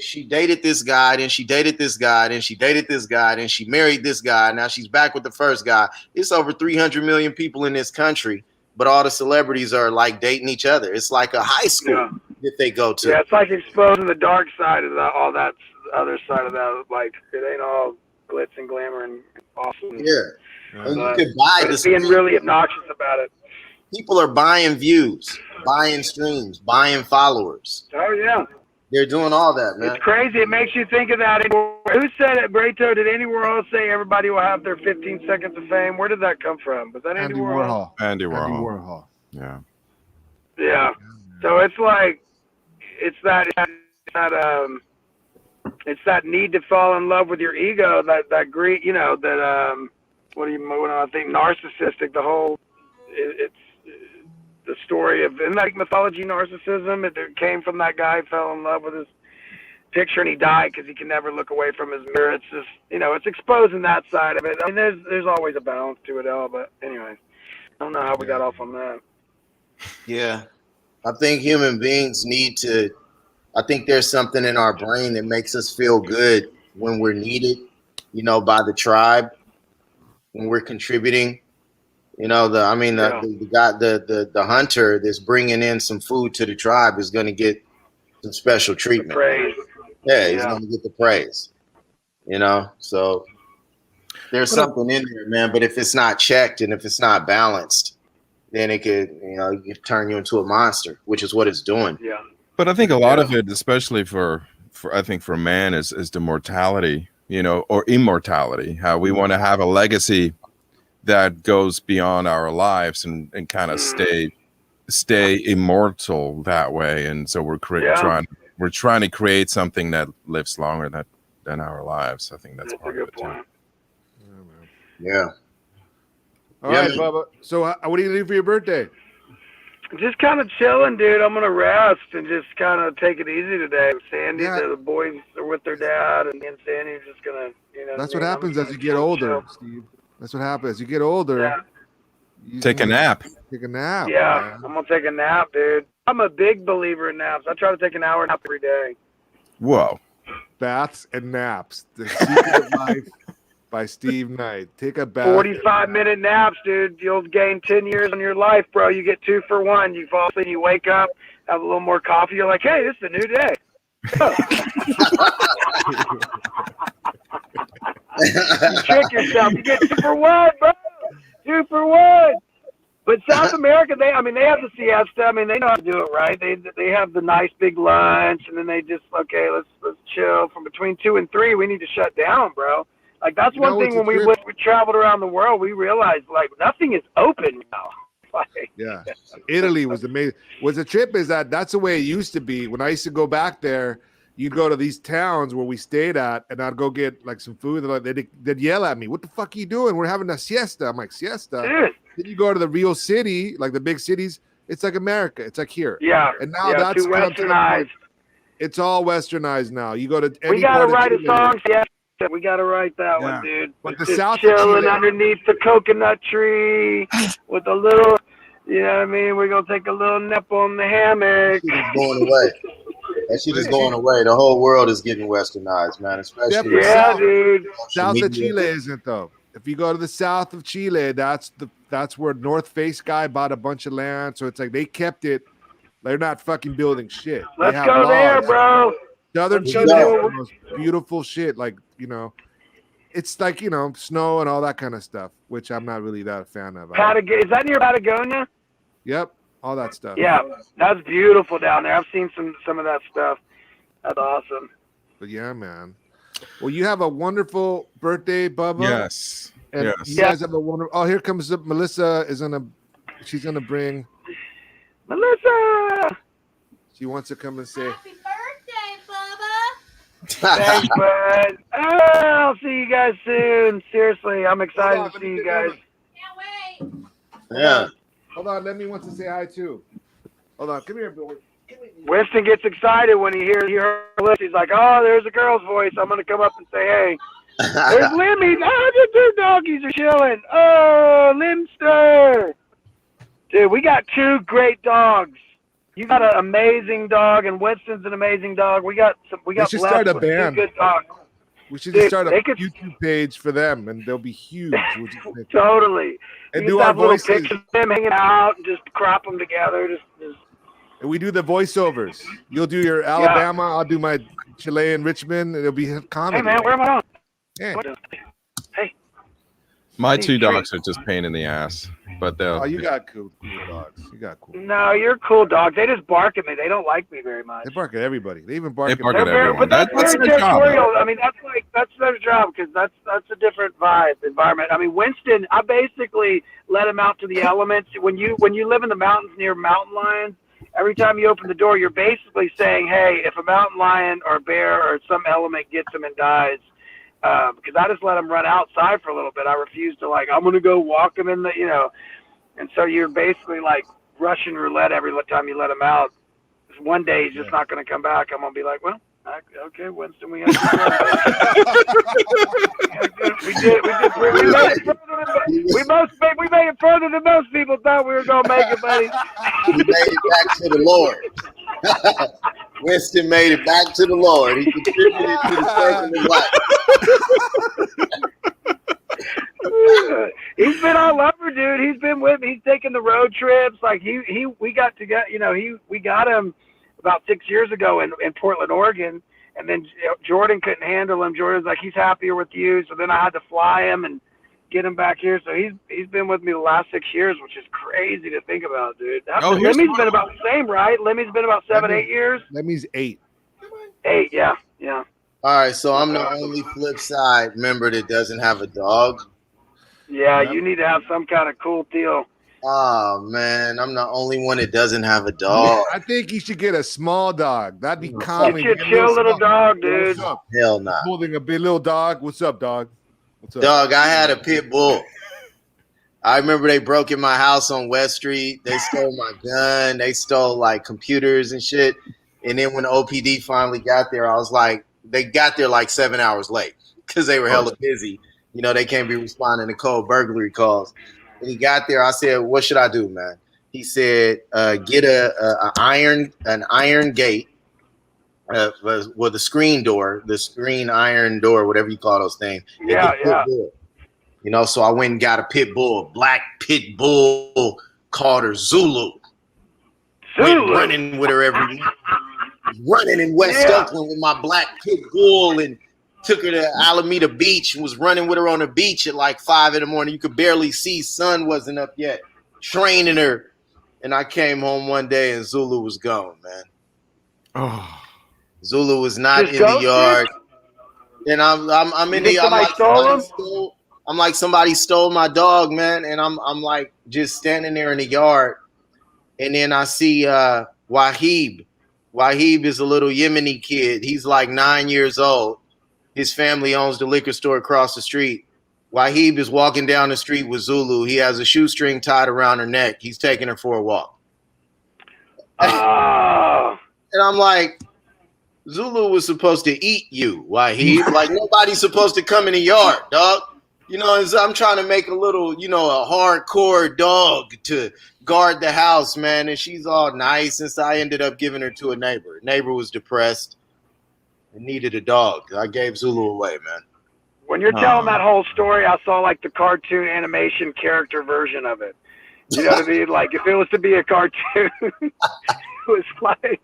she dated this guy, then she dated this guy, then she dated this guy, then she married this guy. Now she's back with the first guy. It's over 300 million people in this country, but all the celebrities are like dating each other. It's like a high school that they go to. Yeah, it's like exposing the dark side of that, all that other side of that. Like, it ain't all glitz and glamour and awesome. Yeah. And you could buy this. Being really obnoxious about it. People are buying views, buying streams, buying followers. Oh, yeah. They're doing all that, man. It's crazy. It makes you think of that. Who said it, Brato? Did Andy Warhol say everybody will have their 15 seconds of fame? Where did that come from? Was that Andy Warhol? Andy Warhol. Yeah. Yeah. So it's like, it's that need to fall in love with your ego, that greed, you know, that, I think narcissistic, the whole, it's the story of, isn't that mythology, narcissism? It came from that guy who fell in love with his picture and he died because he can never look away from his mirror. It's just, you know, it's exposing that side of it. I mean, there's always a balance to it all, but anyway, I don't know how we got off on that. Yeah. I think human beings I think there's something in our brain that makes us feel good when we're needed, you know, by the tribe, when we're contributing. You know, the hunter that's bringing in some food to the tribe is going to get some special treatment. The praise. Yeah, he's going to get the praise. You know, so there's something in there, man. But if it's not checked and if it's not balanced, then it could turn you into a monster, which is what it's doing. Yeah. But I think a lot of it, especially for man, is the mortality, you know, or immortality. How we want to have a legacy that goes beyond our lives and kind of stay immortal that way. And so we're trying to create something that lives longer than our lives. I think that's part of it too. Yeah. All right, Bubba. So what are you gonna do for your birthday? Just kind of chilling, dude. I'm gonna rest and just kind of take it easy today. Sandy, the boys are with their dad, and me and Sandy are just gonna, you know. That's what happens as you get older, Steve. That's what happens as you get older. Yeah. Take a nap. Take a nap. Yeah, man. I'm gonna take a nap, dude. I'm a big believer in naps. I try to take an hour nap every day. Whoa. Baths and naps. The Secret of Life by Steve Knight. Take a bath. 45-minute naps, dude. You'll gain 10 years on your life, bro. You get 2 for 1. You fall asleep, you wake up, have a little more coffee. You're like, hey, this is a new day. You trick yourself. You get 2 for 1, bro. 2 for 1. But South America, they have the siesta. I mean, they know how to do it right. They have the nice big lunch, and then they just, okay, let's chill. From between 2 and 3, we need to shut down, bro. Like, that's one thing when we traveled around the world, we realized, like, nothing is open now. Like, yeah. Italy was amazing. What's a trip is that's the way it used to be. When I used to go back there, you'd go to these towns where we stayed at, and I'd go get, like, some food. And they'd yell at me, what the fuck are you doing? We're having a siesta. I'm like, siesta? Dude. Then you go to the real city, like the big cities. It's like America. It's like here. Yeah. And now that's too westernized. It's all westernized now. You go to any we gotta part write of a song. Yeah, we gotta write that one, dude. But the just South chilling underneath the coconut tree with a little, you know what I mean? We're gonna take a little nap on the hammock. That shit is going away. That shit is going away. The whole world is getting westernized, man. Especially dude. South of Chile isn't though. If you go to the south of Chile, that's where North Face guy bought a bunch of land. So it's like they kept it. They're not fucking building shit. Let's go there, bro. Southern Chile is the most beautiful shit. Like, you know, it's like, you know, snow and all that kind of stuff, which I'm not really that a fan of. Is that near Patagonia? Yep, all that stuff. Yeah, that's beautiful down there. I've seen some of that stuff. That's awesome. But yeah, man. Well, you have a wonderful birthday, Bubba. Yes. And you guys have a wonderful. Oh, here comes Melissa. She's gonna bring. Melissa. She wants to come and say. Happy birthday, Bubba. Thanks, bud. I'll see you guys soon. Seriously, I'm excited to see you guys. Can't wait. Yeah. Hold on, Lemmy wants to say hi too. Hold on, come here, Bill. Winston gets excited when he hears her list. He's like, "Oh, there's a girl's voice. I'm gonna come up and say hey." There's Lemmy. Oh, the two doggies are chilling. Oh, Limster. Dude, we got two great dogs. You got an amazing dog, and Winston's an amazing dog. We got should start a blessed with two band. good dogs. We should Dude, just start a they could- YouTube page for them, and they'll be huge. We'll just make- Totally. And You do just our have little voices. pictures of them hanging out and just crop them together. Just And we do the voiceovers. You'll do your Alabama. I'll do my Chilean Richmond. It'll be comedy. hey, man, where am I on? Yeah. Hey. My two dogs are just pain in the ass, but they'll. Oh, you got cool dogs. You got cool. No, you're cool dogs. They just bark at me. They don't like me very much. They bark at everybody. They even bark They at bark me. at everyone. But that's That's very their job. territorial. I mean, that's their job because that's a different environment. I mean, Winston, I basically let him out to the elements. When you live in the mountains near mountain lions, every time you open the door, you're basically saying, hey, if a mountain lion or a bear or some element gets him and dies, because I just let him run outside for a little bit. I refuse to I'm going to go walk him in the, and so you're basically like Russian roulette every time you let him out. One day he's just not going to come back. I'm going to be like, well, okay, Winston, we had we made it further than most people thought we were going to make it, buddy. We made it back to the Lord. Winston made it back to the Lord. He contributed to the circle of life. He's been all over, dude. He's been with me. He's taking the road trips. Like we got to get, we got him about 6 years ago in Portland, Oregon, and then Jordan couldn't handle him. Jordan's like, he's happier with you. So then I had to fly him and get him back here. So he's been with me the last 6 years, which is crazy to think about, dude. Lemmy's been about the same, right? Lemmy's been about 7, 8 years. Lemmy's 8. 8, yeah. All right, so I'm the only Flipsyde member that doesn't have a dog. Yeah, you need to have some kind of cool deal. Oh man, I'm the only one that doesn't have a dog. I think you should get a small dog. That'd be calming. Get you a chill little dog, dude. What's up? Hell no. Holding a big little dog. What's up, dog? What's up? Dog, I had a pit bull. I remember they broke in my house on West Street. They stole my gun. They stole like computers and shit. And then when the OPD finally got there, I was like, they got there like 7 hours late because they were hella busy. They can't be responding to cold burglary calls. When he got there, I said, what should I do, man? He said, get an iron gate, the screen iron door, whatever you call those things. Yeah. So I went and got a pit bull, a black pit bull, called her Zulu. Went running with her every night. Running in West Oakland with my black pit bull and took her to Alameda Beach and was running with her on the beach at like 5 a.m. You could barely see, sun wasn't up yet. Training her. And I came home one day and Zulu was gone, man. Oh. Zulu was not in the yard. And I'm in the yard. I'm like, somebody stole my dog, man. And I'm like just standing there in the yard. And then I see Wahib. Wahib is a little Yemeni kid. He's like 9 years old. His family owns the liquor store across the street. Wahib is walking down the street with Zulu. He has a shoestring tied around her neck. He's taking her for a walk. Oh. And I'm like, Zulu was supposed to eat you, Wahib. Like, nobody's supposed to come in the yard, dog. I'm trying to make a little, a hardcore dog to guard the house, man. And she's all nice. And so I ended up giving her to a neighbor. Neighbor was depressed and needed a dog. I gave Zulu away, man. When you're telling that whole story, I saw like the cartoon animation character version of it. You know what I mean? Like if it was to be a cartoon, it was like,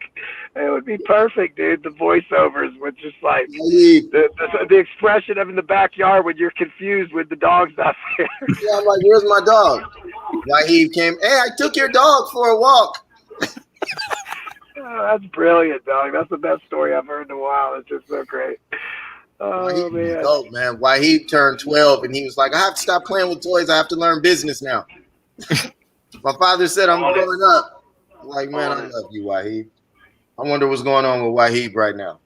it would be perfect, dude. The voiceovers with just like the expression of in the backyard when you're confused with the dogs out there. Yeah, I'm like, where's my dog? Wahib came, hey, I took your dog for a walk. Oh, that's brilliant, dog. That's the best story I've heard in a while. It's just so great. Oh, man. Dope, man. Wahib turned 12 and he was like, I have to stop playing with toys. I have to learn business now. My father said I'm growing up. I'm like, man, I love you, Wahib. I wonder what's going on with Wahib right now.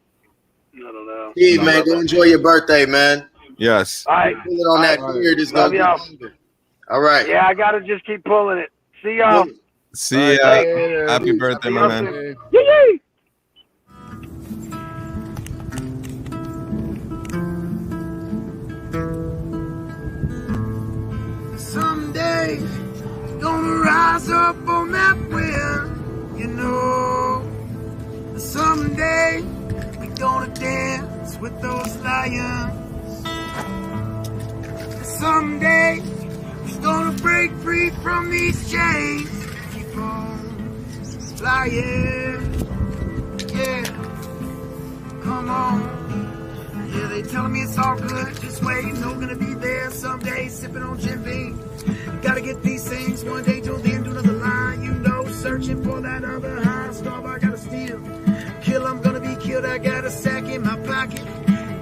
I don't know. Steve, man, go enjoy your birthday, man. Yes. All right. Pull it on that beard. It's going to be longer. All right. Yeah, I got to just keep pulling it. See y'all. See ya. Happy birthday, my man. Yay! up on that wind, you know. Someday we gonna dance with those lions. Someday we're gonna break free from these chains. Keep on flying, yeah. Come on, yeah. They telling me it's all good, just wait. No gonna be there someday, sipping on Jim Beam. Gotta get these things one day till the end of the line, you know. Searching for that other high star I gotta steal. Kill, I'm gonna be killed. I got a sack in my pocket.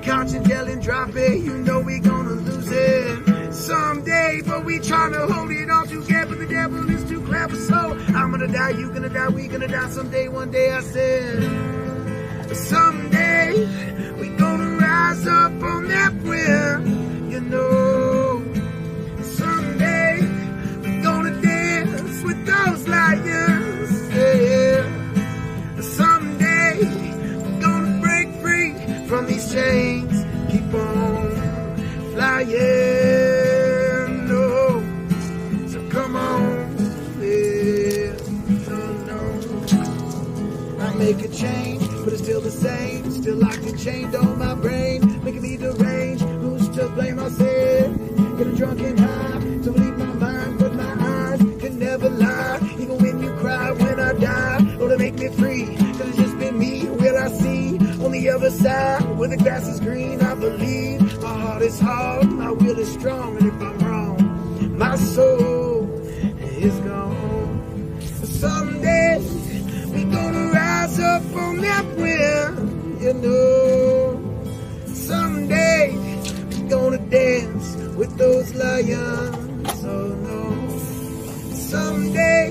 Conscience yelling, drop it. You know we gonna lose it someday, but we tryna hold it all together. The devil is too clever, so I'm gonna die, you gonna die, we gonna die someday. One day I said, someday we gonna rise up on that wind, you know. Someday we gonna dance with those lions, yeah. Someday we're gonna break free from these chains. Keep on flying, no. So come on, yeah. No. I make a change, but it's still the same. Still locked and chained on my brain, making me deranged. Who's to blame? I said, getting drunk and high to leave my mind, but my eyes can never lie. Even when you cry when I die, or to make me free. Cause it's just been me, will I see on the other side where the grass is green. I believe my heart is hard, my will is strong, and if I'm wrong, my soul is gone. Someday we gonna rise up on that wind, you know. Someday we gonna dance with those lions, oh no. Someday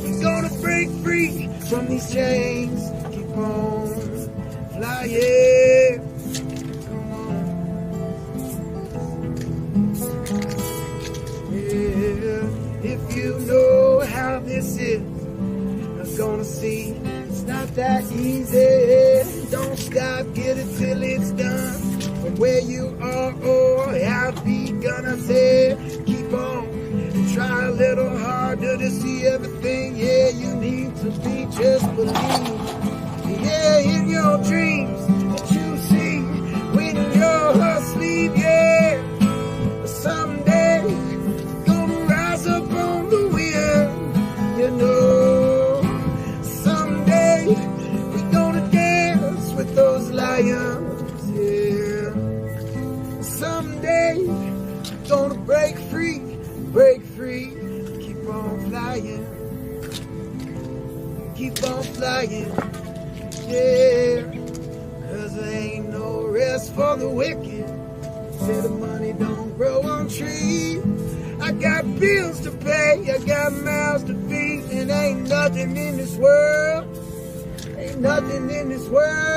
we're gonna break free from these chains. Keep on flying. Come on. Yeah. If you know how this is, I'm gonna see it's not that easy. Don't stop, get it till it's done. From where you are or have begun, I said, keep on. Try a little harder to see everything, yeah, you need to be, just believe, yeah, in your dreams that you see when you're asleep, yeah. Someday, gonna rise up on the wind, you know. Someday, we gonna dance with those lions, yeah. Someday, gonna break free, keep on flying, keep on flying, yeah. Cause there ain't no rest for the wicked. Say the money don't grow on trees. I got bills to pay, I got mouths to feed, and ain't nothing in this world, ain't nothing in this world